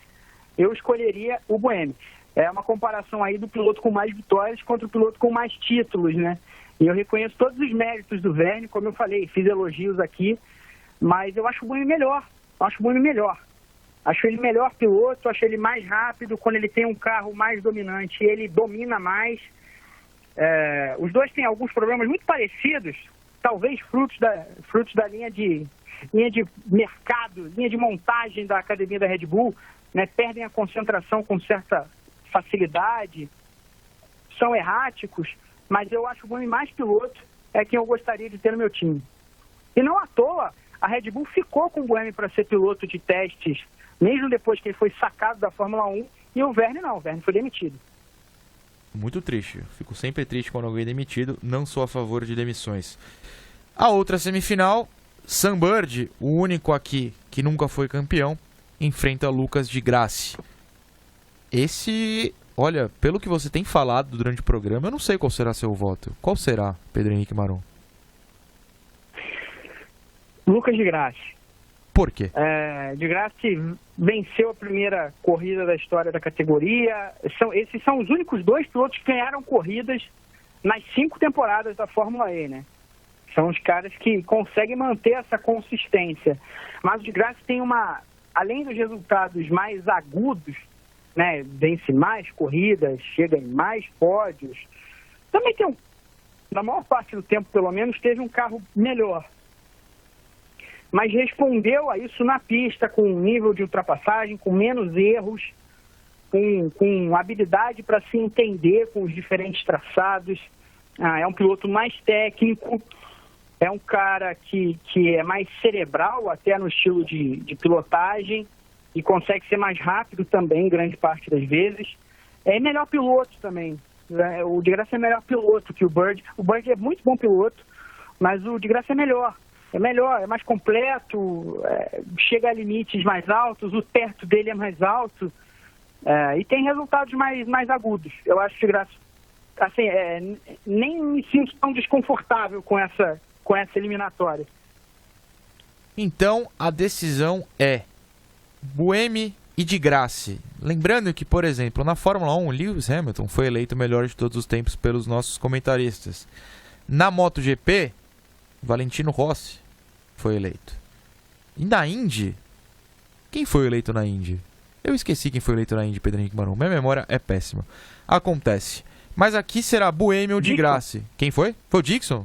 eu escolheria o Buemi. É uma comparação aí do piloto com mais vitórias contra o piloto com mais títulos, né? E eu reconheço todos os méritos do Vergne, como eu falei, fiz elogios aqui, mas eu acho o Buemi melhor. Acho ele melhor piloto, acho ele mais rápido, quando ele tem um carro mais dominante, ele domina mais. Os dois têm alguns problemas muito parecidos, talvez frutos da linha de mercado, linha de montagem da academia da Red Bull, né? Perdem a concentração com certa facilidade, são erráticos, mas eu acho o Buemi mais piloto, é quem eu gostaria de ter no meu time. E não à toa, a Red Bull ficou com o Buemi para ser piloto de testes mesmo depois que ele foi sacado da Fórmula 1, e o Vergne não, o Vergne foi demitido. Muito triste. Eu fico sempre triste quando alguém é demitido. Não sou a favor de demissões. A outra semifinal, Sam Bird, o único aqui que nunca foi campeão, enfrenta Lucas de Grassi. Esse, olha, pelo que você tem falado durante o programa, eu não sei qual será seu voto. Qual será, Pedro Henrique Maron? Lucas de Grassi. Por quê? De Grassi venceu a primeira corrida da história da categoria. Esses são os únicos dois pilotos que ganharam corridas nas 5 temporadas da Fórmula E, né? São os caras que conseguem manter essa consistência. Mas o de Grassi tem além dos resultados mais agudos, né? Vence mais corridas, chega em mais pódios. Também tem na maior parte do tempo, pelo menos, teve um carro melhor. Mas respondeu a isso na pista, com um nível de ultrapassagem, com menos erros, com habilidade para se entender com os diferentes traçados. É um piloto mais técnico, é um cara que é mais cerebral, até no estilo de pilotagem, e consegue ser mais rápido também, grande parte das vezes. É melhor piloto também. O de Grassi é melhor piloto que o Bird. O Bird é muito bom piloto, mas o de Grassi é melhor. É melhor, é mais completo, chega a limites mais altos, o teto dele é mais alto, e tem resultados mais agudos. Eu acho que, assim, nem me sinto tão desconfortável com essa eliminatória. Então, a decisão é Buemi e de Grassi. Lembrando que, por exemplo, na Fórmula 1, Lewis Hamilton foi eleito o melhor de todos os tempos pelos nossos comentaristas. Na MotoGP, Valentino Rossi foi eleito. E na Indy, quem foi eleito na Indy? Eu esqueci quem foi eleito na Indy, Pedro Henrique Maron. Minha memória é péssima. Acontece. Mas aqui será Buemi ou de Grassi. Quem foi? Foi o Dixon?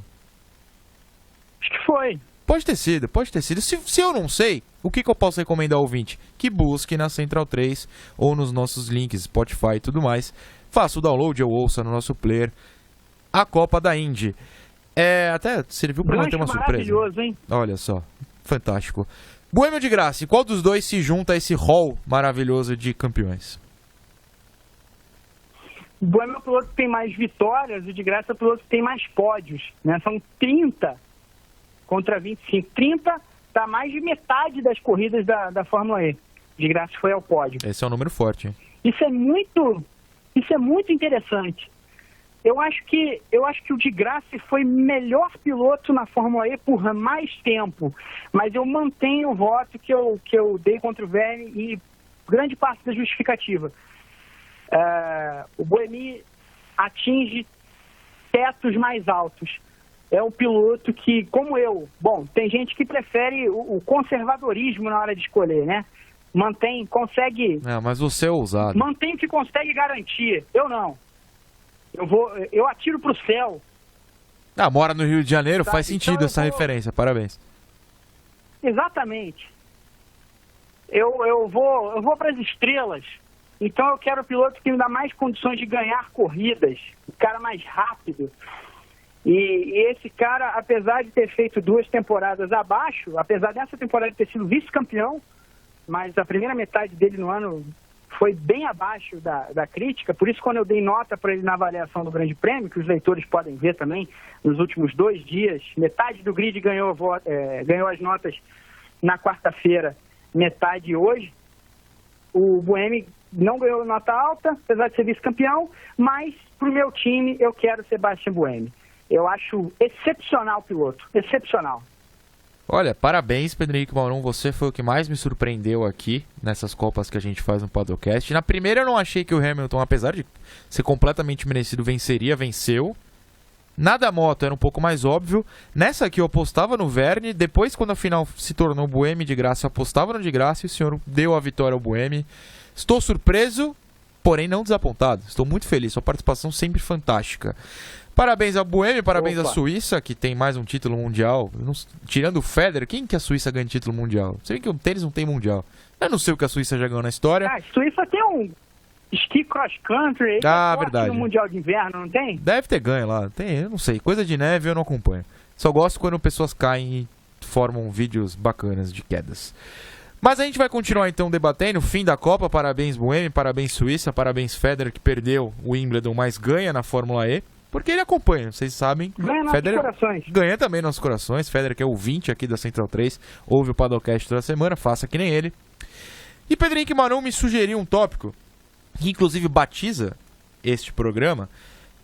Acho que foi. Pode ter sido, pode ter sido. Se eu não sei, o que eu posso recomendar ao ouvinte? Que busque na Central 3 ou nos nossos links, Spotify e tudo mais. Faça o download ou ouça no nosso player a Copa da Indy. Até serviu para manter uma surpresa. Maravilhoso, hein? Olha só, fantástico. Buemi ou de Grassi, qual dos dois se junta a esse hall maravilhoso de campeões? O Buemi é o piloto que tem mais vitórias, o de Grassi é o piloto que tem mais pódios, né? São 30 contra 25. 30 está mais de metade das corridas da Fórmula E. De Grassi foi ao pódio. Esse é um número forte, hein? Isso é muito interessante. Eu acho que o de Grassi foi melhor piloto na Fórmula E por mais tempo, mas eu mantenho o voto que eu dei contra o Vergne e grande parte da justificativa. O Buemi atinge tetos mais altos. É um piloto que, como eu, tem gente que prefere o conservadorismo na hora de escolher, né? Consegue... mas você é ousado. Mantém o que consegue garantir. Eu não. Eu atiro pro céu. Mora no Rio de Janeiro, Sabe? faz sentido Então essa referência, parabéns. Exatamente. Eu vou para as estrelas. Então eu quero o piloto que me dá mais condições de ganhar corridas, o cara mais rápido. E esse cara, apesar de ter feito 2 temporadas abaixo, apesar dessa temporada ter sido vice-campeão, mas a primeira metade dele no ano foi bem abaixo da crítica, por isso quando eu dei nota para ele na avaliação do Grande Prêmio, que os leitores podem ver também, nos últimos 2 dias, metade do grid ganhou as notas na quarta-feira, metade hoje. O Buemi não ganhou nota alta, apesar de ser vice-campeão, mas para o meu time eu quero Sebastian Buemi. Eu acho excepcional o piloto, excepcional. Olha, parabéns, Pedro Henrique Maron, você foi o que mais me surpreendeu aqui nessas Copas que a gente faz no podcast. Na primeira eu não achei que o Hamilton, apesar de ser completamente merecido, venceu. Na da moto era um pouco mais óbvio. Nessa aqui eu apostava no Vergne, depois quando a final se tornou Buemi de Grassi, eu apostava no de Grassi e o senhor deu a vitória ao Buemi. Estou surpreso, porém não desapontado. Estou muito feliz, sua participação sempre fantástica. Parabéns a Buemi, parabéns à Suíça, que tem mais um título mundial. Tirando o Federer, quem que a Suíça ganha título mundial? Você vê que o tênis não tem mundial. Eu não sei o que a Suíça já ganhou na história. A Suíça tem um ski cross country. Verdade. No Mundial de Inverno, não tem? Deve ter ganho lá. Tem, eu não sei. Coisa de neve eu não acompanho. Só gosto quando pessoas caem e formam vídeos bacanas de quedas. Mas a gente vai continuar então debatendo. Fim da Copa, parabéns Buemi, parabéns Suíça, parabéns Federer, que perdeu o Wimbledon, mas ganha na Fórmula E. Porque ele acompanha, vocês sabem. Ganha nossos Federer corações. ganha também nossos corações. Federer, que é ouvinte aqui da Central 3, ouve o Padocast toda semana, faça que nem ele. E Pedro Henrique Marum me sugeriu um tópico, que inclusive batiza este programa,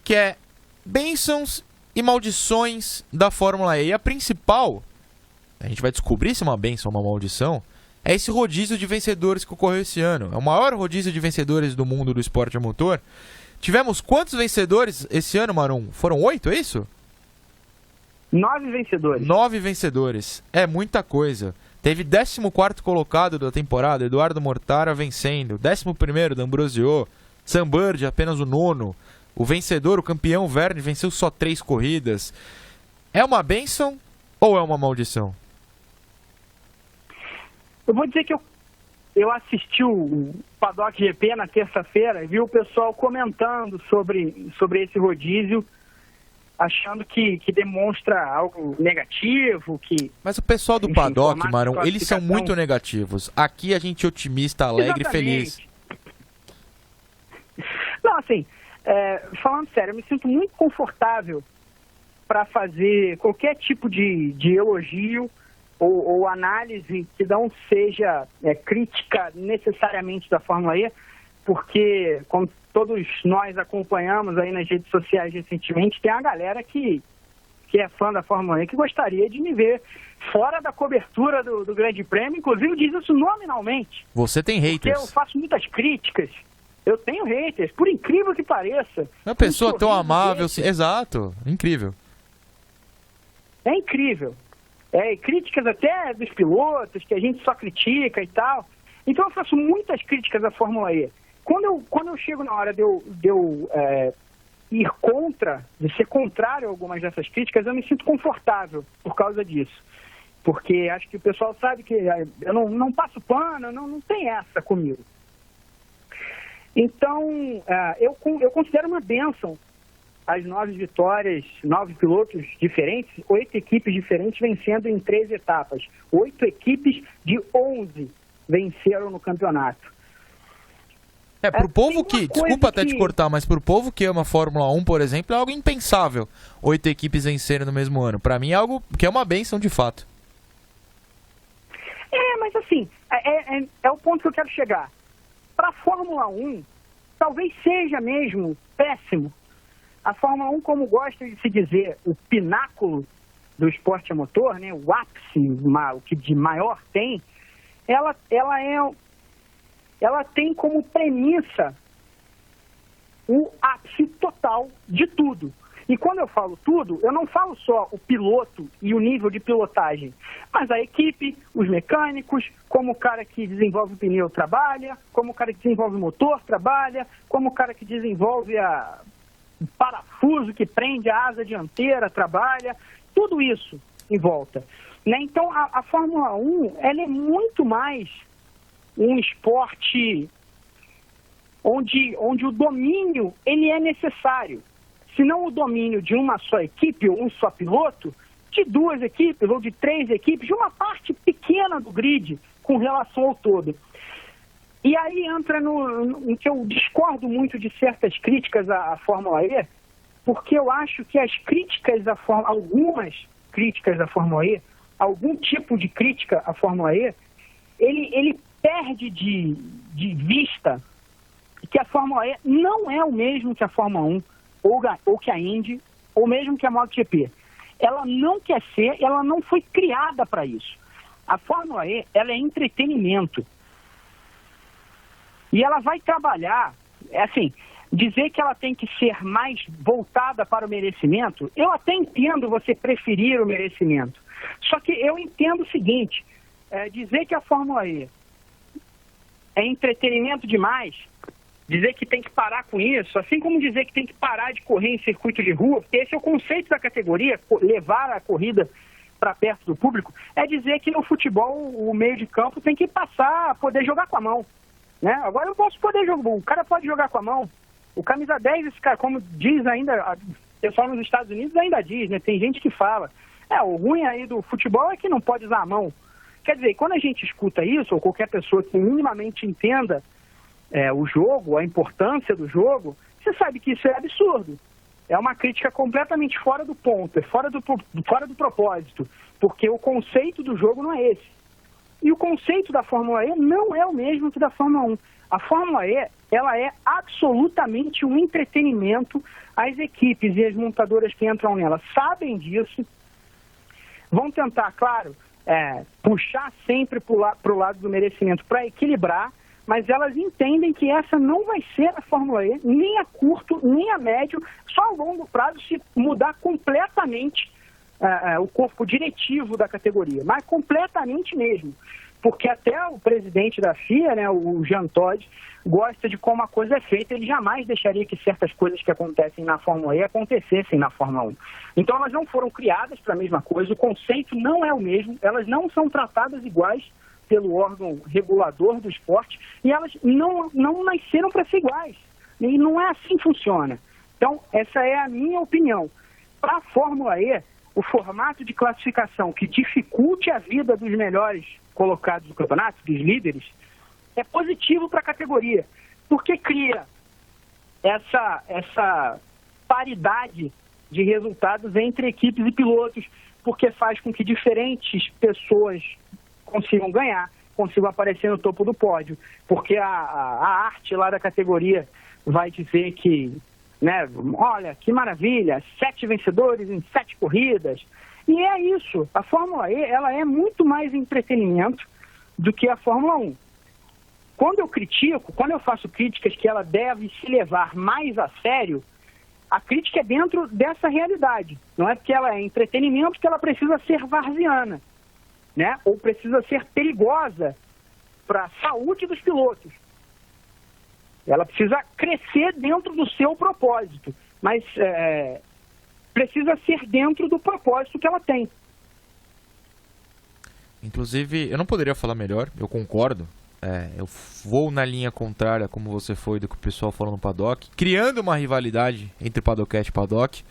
que é bênçãos e maldições da Fórmula E. E a principal, a gente vai descobrir se é uma bênção ou uma maldição, é esse rodízio de vencedores que ocorreu esse ano. É o maior rodízio de vencedores do mundo do esporte a motor. Tivemos quantos vencedores esse ano, Marum? Foram 8, é isso? 9 vencedores. 9 vencedores. É muita coisa. Teve 14º colocado da temporada, Eduardo Mortara vencendo. 11º, D'Ambrosio. Sam Bird, apenas o 9º. O vencedor, o campeão Verne, venceu só 3 corridas. É uma bênção ou é uma maldição? Eu vou dizer que eu assisti o Paddock GP na terça-feira e vi o pessoal comentando sobre esse rodízio, achando que demonstra algo negativo, que... Mas o pessoal do Enfim, Paddock, formato de Marum, eles são classificação. muito negativos. Aqui a gente é otimista, alegre e feliz. Não, assim, falando sério, eu me sinto muito confortável para fazer qualquer tipo de elogio ou análise que não seja crítica necessariamente da Fórmula E, porque, como todos nós acompanhamos aí nas redes sociais recentemente, tem a galera que é fã da Fórmula E que gostaria de me ver fora da cobertura do Grande Prêmio, inclusive diz isso nominalmente. Você tem Porque eu haters. faço muitas críticas. Eu tenho haters, por incrível que pareça. Uma pessoa Um tão sorriso amável, desse exato, incrível. É incrível. E críticas até dos pilotos, que a gente só critica e tal. Então eu faço muitas críticas à Fórmula E. Quando eu chego na hora de eu ir contra, de ser contrário a algumas dessas críticas, eu me sinto confortável por causa disso. Porque acho que o pessoal sabe que eu não passo pano, não tem essa comigo. Então, eu considero uma bênção as 9 vitórias, 9 pilotos diferentes, 8 equipes diferentes vencendo em 3 etapas. 8 equipes de 11 venceram no campeonato. Pro povo tem uma que, desculpa até te que- cortar, mas pro povo que ama a Fórmula 1, por exemplo, é algo impensável. 8 equipes vencerem no mesmo ano. Pra mim é algo que é uma bênção de fato. Mas assim, é o ponto que eu quero chegar. Para a Fórmula 1, talvez seja mesmo péssimo. A Fórmula 1, como gosta de se dizer, o pináculo do esporte a motor, né, o ápice, o que de maior tem, ela tem como premissa o ápice total de tudo. E quando eu falo tudo, eu não falo só o piloto e o nível de pilotagem, mas a equipe, os mecânicos, como o cara que desenvolve o pneu trabalha, como o cara que desenvolve o motor trabalha, como o cara que desenvolve o parafuso que prende a asa dianteira trabalha, tudo isso em volta. Né? Então, a Fórmula 1 ela é muito mais um esporte onde o domínio ele é necessário. Se não o domínio de uma só equipe ou um só piloto, de 2 equipes ou de 3 equipes, de uma parte pequena do grid com relação ao todo. E aí entra no que eu discordo muito de certas críticas à Fórmula E, porque eu acho que as críticas algumas críticas da Fórmula E, algum tipo de crítica à Fórmula E, ele perde de vista que a Fórmula E não é o mesmo que a Fórmula 1, ou que a Indy, ou mesmo que a MotoGP. Ela não quer ser, ela não foi criada para isso. A Fórmula E, ela é entretenimento. E ela vai trabalhar, dizer que ela tem que ser mais voltada para o merecimento, eu até entendo você preferir o merecimento. Só que eu entendo o seguinte, dizer que a Fórmula E é entretenimento demais, dizer que tem que parar com isso, assim como dizer que tem que parar de correr em circuito de rua, porque esse é o conceito da categoria, levar a corrida para perto do público, é dizer que no futebol o meio de campo tem que passar a poder jogar com a mão. Né? Agora eu posso poder jogar, o cara pode jogar com a mão. O camisa 10, esse cara, como diz ainda, o pessoal nos Estados Unidos ainda diz, né? Tem gente que fala, o ruim aí do futebol é que não pode usar a mão. Quer dizer, quando a gente escuta isso, ou qualquer pessoa que minimamente entenda o jogo, a importância do jogo, você sabe que isso é absurdo. É uma crítica completamente fora do ponto, é fora do propósito, porque o conceito do jogo não é esse. E o conceito da Fórmula E não é o mesmo que da Fórmula 1. A Fórmula E, ela é absolutamente um entretenimento. As equipes e as montadoras que entram nela sabem disso. Vão tentar, claro, puxar sempre para o lado do merecimento para equilibrar, mas elas entendem que essa não vai ser a Fórmula E, nem a curto, nem a médio, só a longo prazo se mudar completamente o corpo diretivo da categoria, mas completamente mesmo. Porque até o presidente da FIA, né, o Jean Todt, gosta de como a coisa é feita. Ele jamais deixaria que certas coisas que acontecem na Fórmula E acontecessem na Fórmula 1. Então elas não foram criadas para a mesma coisa, o conceito não é o mesmo, elas não são tratadas iguais pelo órgão regulador do esporte e elas não nasceram para ser iguais. E não é assim que funciona. Então, essa é a minha opinião. Para a Fórmula E, o formato de classificação que dificulte a vida dos melhores colocados do campeonato, dos líderes, é positivo para a categoria, porque cria essa paridade de resultados entre equipes e pilotos, porque faz com que diferentes pessoas consigam ganhar, consigam aparecer no topo do pódio, porque a arte lá da categoria vai dizer que, né, olha, que maravilha, 7 vencedores em 7 corridas. E é isso, a Fórmula E, ela é muito mais entretenimento do que a Fórmula 1. Quando eu critico, quando eu faço críticas que ela deve se levar mais a sério, a crítica é dentro dessa realidade. Não é porque ela é entretenimento que ela precisa ser varziana, né? Ou precisa ser perigosa para a saúde dos pilotos. Ela precisa crescer dentro do seu propósito, mas precisa ser dentro do propósito que ela tem. Inclusive, eu não poderia falar melhor, eu concordo. Eu vou na linha contrária, como você foi, do que o pessoal falou no paddock, criando uma rivalidade entre paddockete e paddock,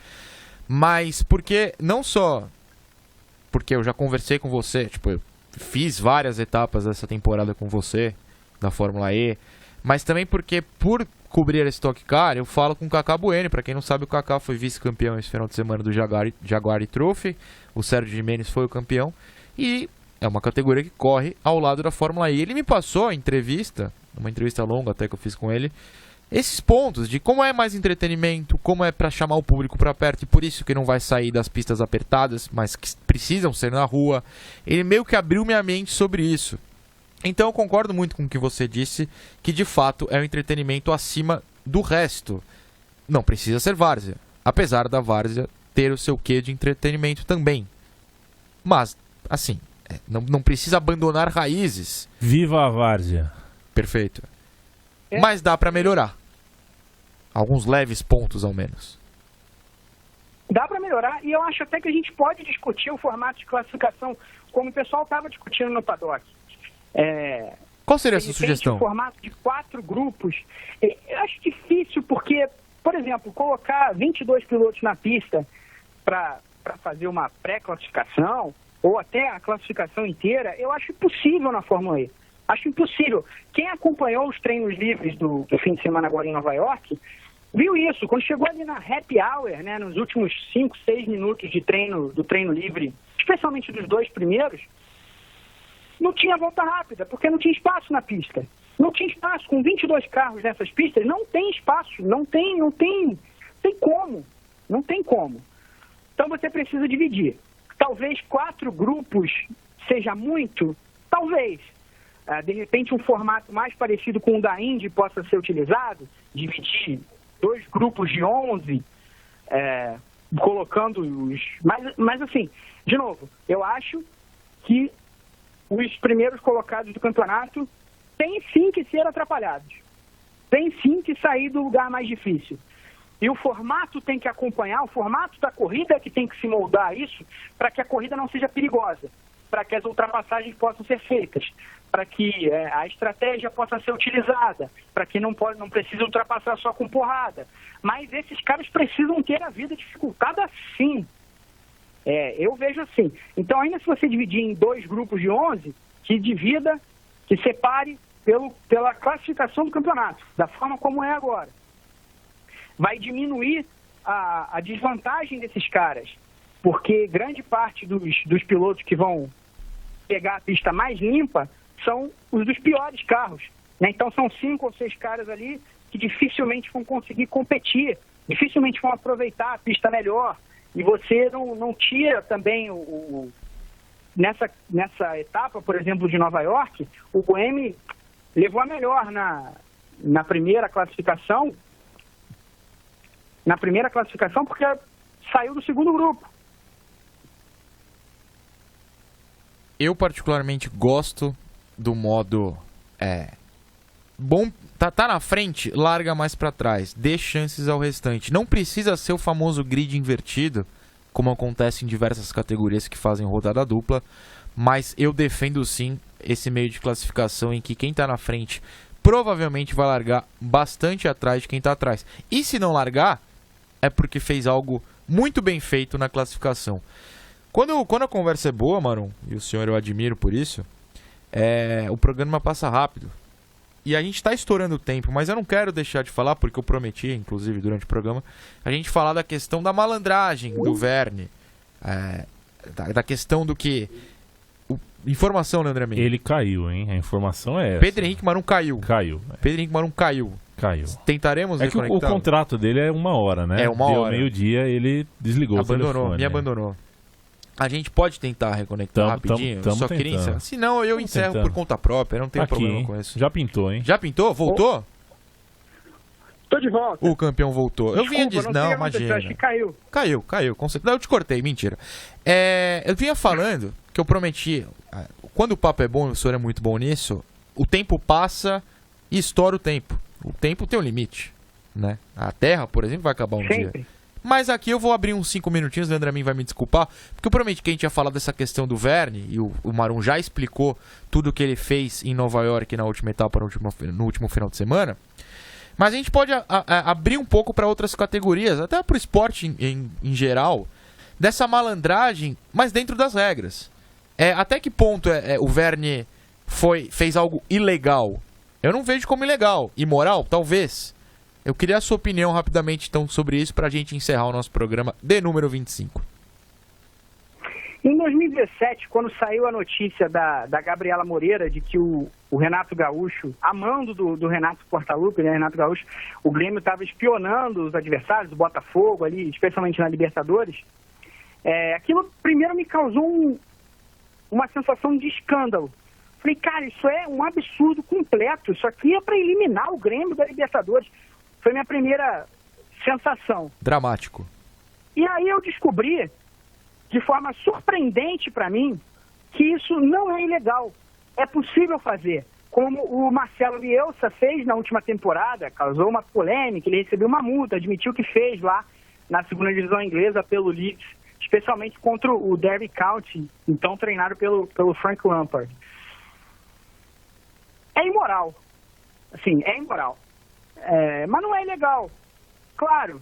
mas porque, não só porque eu já conversei com você, tipo, eu fiz várias etapas dessa temporada com você, da Fórmula E, mas também porque, por cobrir a Stock Car, eu falo com o Kaká Bueno. Pra quem não sabe, o Kaká foi vice-campeão esse final de semana do Jaguar Trophy, o Sérgio Gimenez foi o campeão, e é uma categoria que corre ao lado da Fórmula E. Ele me passou a entrevista, uma entrevista longa até que eu fiz com ele, esses pontos de como é mais entretenimento, como é pra chamar o público pra perto, e por isso que não vai sair das pistas apertadas, mas que precisam ser na rua. Ele meio que abriu minha mente sobre isso. Então eu concordo muito com o que você disse, que de fato é um entretenimento acima do resto. Não precisa ser várzea, apesar da várzea ter o seu quê de entretenimento também. Mas, assim, não precisa abandonar raízes. Viva a várzea. Perfeito. Mas dá pra melhorar. Alguns leves pontos, ao menos. Dá para melhorar, e eu acho até que a gente pode discutir o formato de classificação, como o pessoal estava discutindo no paddock. Qual seria a sua sugestão? Um formato de 4 grupos. Eu acho difícil porque, por exemplo, colocar 22 pilotos na pista para fazer uma pré-classificação ou até a classificação inteira, eu acho impossível na Fórmula E. Acho impossível. Quem acompanhou os treinos livres do fim de semana agora em Nova York, viu isso. Quando chegou ali na happy hour, né, nos últimos 5, 6 minutos do treino livre, especialmente dos 2 primeiros, não tinha volta rápida, porque não tinha espaço na pista. Não tinha espaço. Com 22 carros nessas pistas, não tem espaço. Não tem como. Não tem como. Então você precisa dividir. Talvez 4 grupos seja muito? Talvez. De repente um formato mais parecido com o da Indy possa ser utilizado, dividir 2 grupos de 11, colocando os... Mas assim, de novo, eu acho que os primeiros colocados do campeonato têm sim que ser atrapalhados. Tem sim que sair do lugar mais difícil. E o formato tem que acompanhar, o formato da corrida é que tem que se moldar a isso, para que a corrida não seja perigosa, para que as ultrapassagens possam ser feitas, para que a estratégia possa ser utilizada, para que não precise ultrapassar só com porrada. Mas esses caras precisam ter a vida dificultada sim. Eu vejo assim. Então, ainda se você dividir em 2 grupos de 11, que separe pela classificação do campeonato, da forma como é agora. Vai diminuir a desvantagem desses caras, porque grande parte dos pilotos que vão pegar a pista mais limpa são os dos piores carros, né? Então são 5 ou 6 caras ali que dificilmente vão conseguir competir, dificilmente vão aproveitar a pista melhor, e você não tira também nessa etapa, por exemplo, de Nova York, o Buemi levou a melhor na primeira classificação, porque saiu do segundo grupo. Eu particularmente gosto do modo bom, tá na frente, larga mais pra trás, dê chances ao restante. Não precisa ser o famoso grid invertido, como acontece em diversas categorias que fazem rodada dupla, mas eu defendo sim esse meio de classificação em que quem tá na frente provavelmente vai largar bastante atrás de quem tá atrás. E se não largar, é porque fez algo muito bem feito na classificação. Quando a conversa é boa, Marum, e o senhor eu admiro por isso, o programa passa rápido. E a gente está estourando o tempo, mas eu não quero deixar de falar, porque eu prometi, inclusive, durante o programa, a gente falar da questão da malandragem do Verne, da questão do que... Informação, Leandro Amin. Ele caiu, hein? A informação é essa. Pedro Henrique Marum caiu. Caiu. Pedro Henrique Marum caiu. Tentaremos reconectar. Que o contrato dele é 1 hora, né? É 1 hora. Deu meio-dia, ele desligou o telefone. Me abandonou. A gente pode tentar reconectar rapidinho? Tamo Só queria encerrar. Se não, eu encerro por conta própria. Eu não tenho problema com isso. Já pintou, hein? Já pintou? Voltou? Tô de volta. O campeão voltou. Desculpa, eu vinha dizendo... Não, imagina. Acho que caiu. Caiu. Com certeza. Não, eu te cortei, mentira. Eu vinha falando que eu prometi... Quando o papo é bom e o senhor é muito bom nisso, o tempo passa e estoura o tempo. O tempo tem um limite, né? A Terra, por exemplo, vai acabar um dia. Mas aqui eu vou abrir uns 5 minutinhos, o Leandro Amin vai me desculpar, porque eu prometi que a gente ia falar dessa questão do Verne, e o Marum já explicou tudo o que ele fez em Nova York na última etapa, no último final de semana. Mas a gente pode abrir um pouco para outras categorias, até para o esporte em geral, dessa malandragem, mas dentro das regras. Até que ponto o Verne fez algo ilegal? Eu não vejo como ilegal. Imoral? Talvez. Eu queria a sua opinião rapidamente então sobre isso para a gente encerrar o nosso programa de número 25. Em 2017, quando saiu a notícia da Gabriela Moreira de que o Renato Gaúcho, a mando do Renato Portaluppi, né, Renato Gaúcho, o Grêmio estava espionando os adversários, o Botafogo ali, especialmente na Libertadores, aquilo primeiro me causou uma sensação de escândalo. Falei, cara, isso é um absurdo completo, isso aqui é para eliminar o Grêmio da Libertadores. Foi minha primeira sensação. Dramático. E aí eu descobri, de forma surpreendente para mim, que isso não é ilegal. É possível fazer. Como o Marcelo Bielsa fez na última temporada, causou uma polêmica, ele recebeu uma multa, admitiu que fez lá na segunda divisão inglesa pelo Leeds, especialmente contra o Derby County, então treinado pelo Frank Lampard. É imoral. Assim, é imoral. Mas não é ilegal. Claro,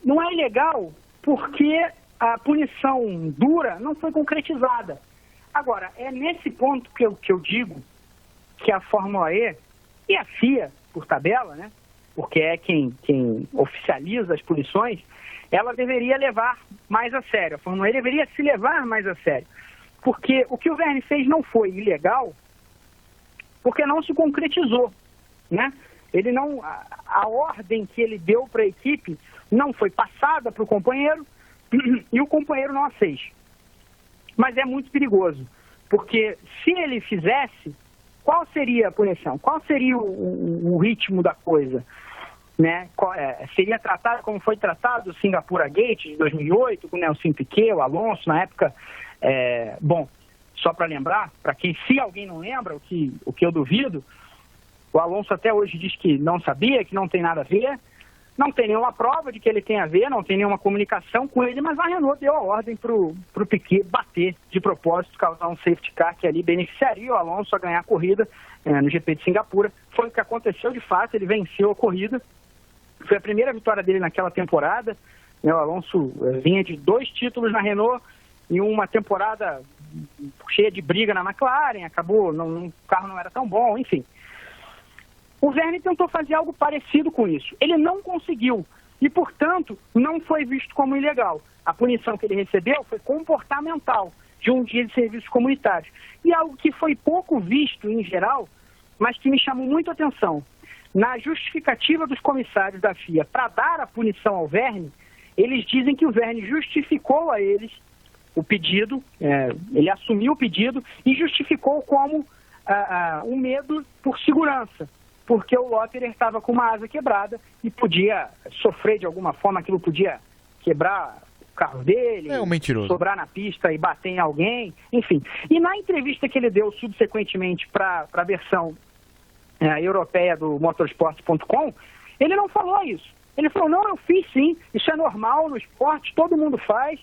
não é ilegal porque a punição dura não foi concretizada. Agora, é nesse ponto que eu digo que a Fórmula E e a FIA, por tabela, né, porque é quem oficializa as punições, ela deveria levar mais a sério. A Fórmula E deveria se levar mais a sério. Porque o que o Verne fez não foi ilegal, porque não se concretizou, né? Ele não, a ordem que ele deu para a equipe não foi passada para o companheiro e o companheiro não a fez. Mas é muito perigoso, porque se ele fizesse, qual seria a punição? Qual seria o ritmo da coisa? Né? Seria tratado como foi tratado o Singapura Gate de 2008, com o Nelson Piquet, o Alonso, na época. Bom, só para lembrar, para quem, se alguém não lembra, o que eu duvido, o Alonso até hoje diz que não sabia, que não tem nada a ver, não tem nenhuma prova de que ele tem a ver, não tem nenhuma comunicação com ele, mas a Renault deu a ordem para o Piquet bater de propósito, causar um safety car que ali beneficiaria o Alonso a ganhar a corrida no GP de Singapura. Foi o que aconteceu de fato, ele venceu a corrida, foi a primeira vitória dele naquela temporada, né? O Alonso vinha de 2 títulos na Renault e uma temporada cheia de briga na McLaren, acabou, o carro não era tão bom, enfim. O Vergne tentou fazer algo parecido com isso. Ele não conseguiu e, portanto, não foi visto como ilegal. A punição que ele recebeu foi comportamental, de um dia de serviços comunitários. E algo que foi pouco visto em geral, mas que me chamou muito a atenção. Na justificativa dos comissários da FIA para dar a punição ao Vergne, eles dizem que o Vergne justificou a eles o pedido, ele assumiu o pedido e justificou como um medo por segurança, porque o Lotterer estava com uma asa quebrada e podia sofrer de alguma forma, aquilo podia quebrar o carro dele, sobrar na pista e bater em alguém, enfim. E na entrevista que ele deu subsequentemente para a versão europeia do motorsport.com, ele não falou isso. Ele falou, não, eu fiz sim, isso é normal no esporte, todo mundo faz,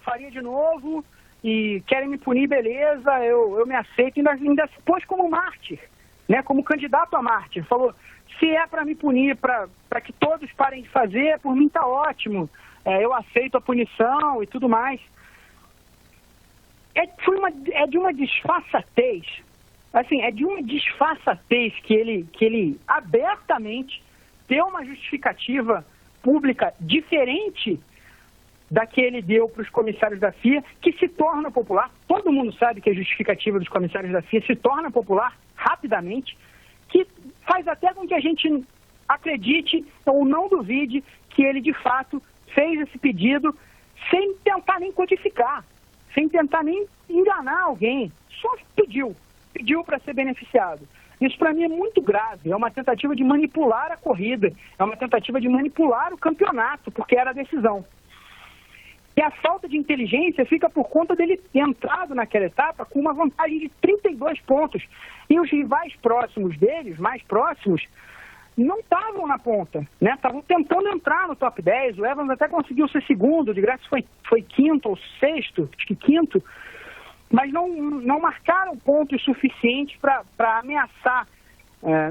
faria de novo e querem me punir, beleza, eu me aceito, ainda se pôs como mártir, né, como candidato a mártir. Falou, se é para me punir, para que todos parem de fazer, por mim tá ótimo, eu aceito a punição e tudo mais. É de uma disfarçatez, assim, que ele abertamente deu uma justificativa pública diferente da que ele deu para os comissários da FIA, que se torna popular. Todo mundo sabe que a justificativa dos comissários da FIA se torna popular rapidamente, que faz até com que a gente acredite ou não duvide que ele, de fato, fez esse pedido sem tentar nem codificar, sem tentar nem enganar alguém. Só pediu para ser beneficiado. Isso, para mim, é muito grave. É uma tentativa de manipular a corrida, é uma tentativa de manipular o campeonato, porque era a decisão. E a falta de inteligência fica por conta dele ter entrado naquela etapa com uma vantagem de 32 pontos. E os rivais próximos deles, mais próximos, não estavam na ponta, né? Estavam tentando entrar no top 10. O Evans até conseguiu ser segundo, de graça foi quinto ou sexto, acho que quinto, mas não marcaram pontos suficientes para ameaçar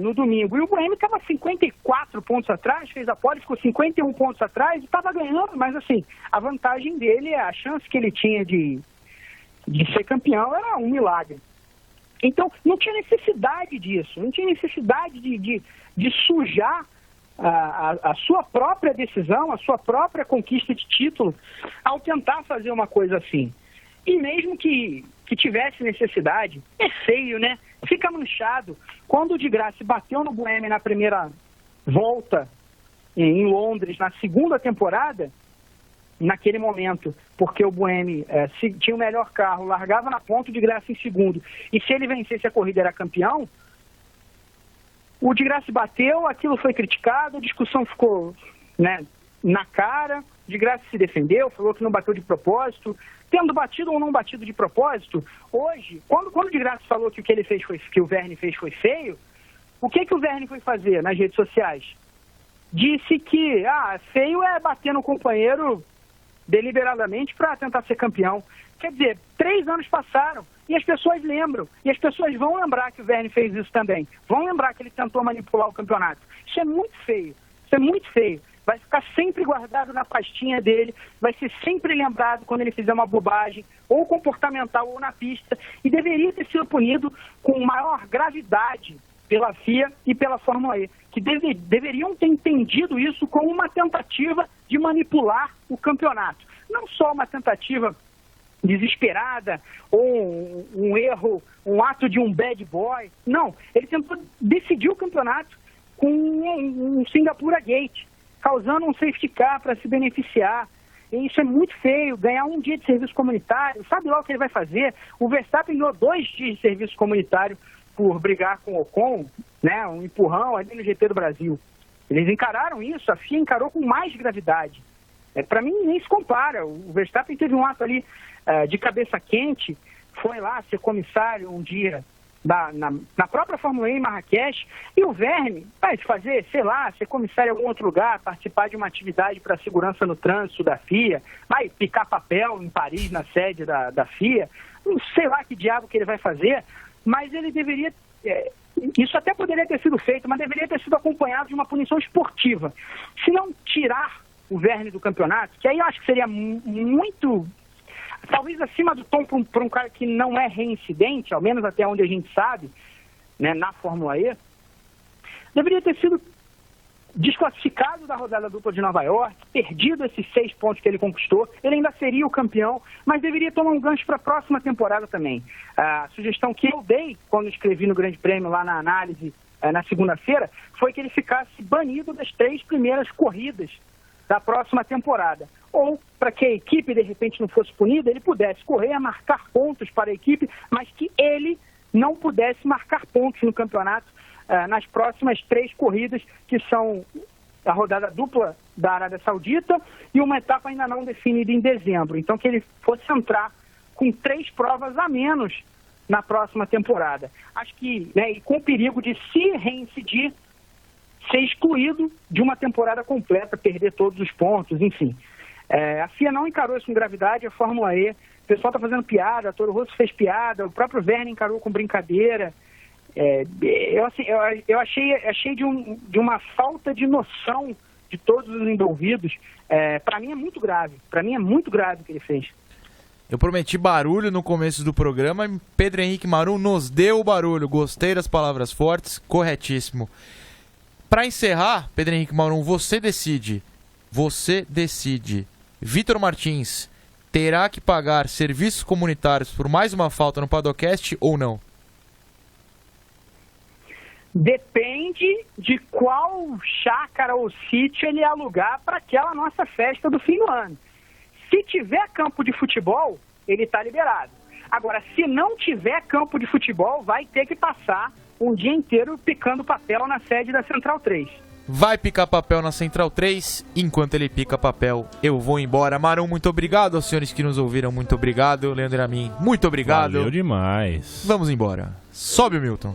no domingo. E o Buemi estava 54 pontos atrás, fez a pole, ficou 51 pontos atrás e estava ganhando, mas assim, a vantagem dele, a chance que ele tinha de ser campeão era um milagre. Então, não tinha necessidade disso, não tinha necessidade de sujar a sua própria decisão, a sua própria conquista de título ao tentar fazer uma coisa assim. E mesmo que tivesse necessidade, é feio, né? Fica manchado. Quando o de Graça bateu no Buemi na primeira volta em Londres, na segunda temporada, naquele momento, porque o Buemi tinha o melhor carro, largava na ponta, o de Graça em segundo, e se ele vencesse a corrida era campeão, o de Graça bateu, aquilo foi criticado, a discussão ficou, né, na cara, o de Graça se defendeu, falou que não bateu de propósito. Tendo batido ou não batido de propósito, hoje, quando o de Graça falou que o que ele fez que o Vergne fez foi feio, o que o Vergne foi fazer nas redes sociais? Disse que feio é bater no companheiro deliberadamente para tentar ser campeão. Quer dizer, 3 anos passaram e as pessoas lembram, e as pessoas vão lembrar que o Vergne fez isso também, vão lembrar que ele tentou manipular o campeonato. Isso é muito feio, isso é muito feio. Vai ficar sempre guardado na pastinha dele, vai ser sempre lembrado quando ele fizer uma bobagem, ou comportamental ou na pista, e deveria ter sido punido com maior gravidade pela FIA e pela Fórmula E, que deveriam ter entendido isso como uma tentativa de manipular o campeonato. Não só uma tentativa desesperada, ou um erro, um ato de um bad boy. Não, ele tentou decidir o campeonato com um Singapura Gate, causando um safety car para se beneficiar. E isso é muito feio, ganhar um dia de serviço comunitário, sabe lá o que ele vai fazer? O Verstappen ganhou 2 dias de serviço comunitário por brigar com o Ocon, né, um empurrão ali no GP do Brasil. Eles encararam isso, a FIA encarou com mais gravidade. Para mim, nem se compara. O Verstappen teve um ato ali de cabeça quente, foi lá ser comissário um dia na própria Fórmula E em Marrakech, e o Vergne vai fazer, sei lá, ser comissário em algum outro lugar, participar de uma atividade para segurança no trânsito da FIA, vai picar papel em Paris, na sede da FIA, não sei lá que diabo que ele vai fazer, mas ele deveria, isso até poderia ter sido feito, mas deveria ter sido acompanhado de uma punição esportiva. Se não tirar o verme do campeonato, que aí eu acho que seria muito, talvez acima do tom para um cara que não é reincidente, ao menos até onde a gente sabe, né, na Fórmula E, deveria ter sido desclassificado da rodada dupla de Nova York, perdido esses 6 pontos que ele conquistou, ele ainda seria o campeão, mas deveria tomar um gancho para a próxima temporada também. A sugestão que eu dei quando escrevi no Grande Prêmio lá na análise na segunda-feira foi que ele ficasse banido das 3 primeiras corridas da próxima temporada. Ou, para que a equipe de repente não fosse punida, ele pudesse correr, marcar pontos para a equipe, mas que ele não pudesse marcar pontos no campeonato nas próximas 3 corridas, que são a rodada dupla da Arábia Saudita e uma etapa ainda não definida em dezembro. Então, que ele fosse entrar com 3 provas a menos na próxima temporada. Acho que, né, e com o perigo de, se reincidir, ser excluído de uma temporada completa, perder todos os pontos, enfim. A FIA não encarou isso com gravidade, a Fórmula E, o pessoal está fazendo piada, a Toro Rosso fez piada, o próprio Verne encarou com brincadeira. Eu achei de uma falta de noção de todos os envolvidos. Para mim é muito grave. Para mim é muito grave o que ele fez. Eu prometi barulho no começo do programa e Pedro Henrique Marum nos deu o barulho. Gostei das palavras fortes, corretíssimo. Para encerrar, Pedro Henrique Marum, você decide. Vitor Martins terá que pagar serviços comunitários por mais uma falta no Paddockcast ou não? Depende de qual chácara ou sítio ele alugar para aquela nossa festa do fim do ano. Se tiver campo de futebol, ele está liberado. Agora, se não tiver campo de futebol, vai ter que passar um dia inteiro picando papel na sede da Central 3. Vai picar papel na Central 3. Enquanto ele pica papel, eu vou embora. Marum, muito obrigado. Aos senhores que nos ouviram, muito obrigado. Leandro Amin, muito obrigado. Valeu demais. Vamos embora. Sobe o Milton.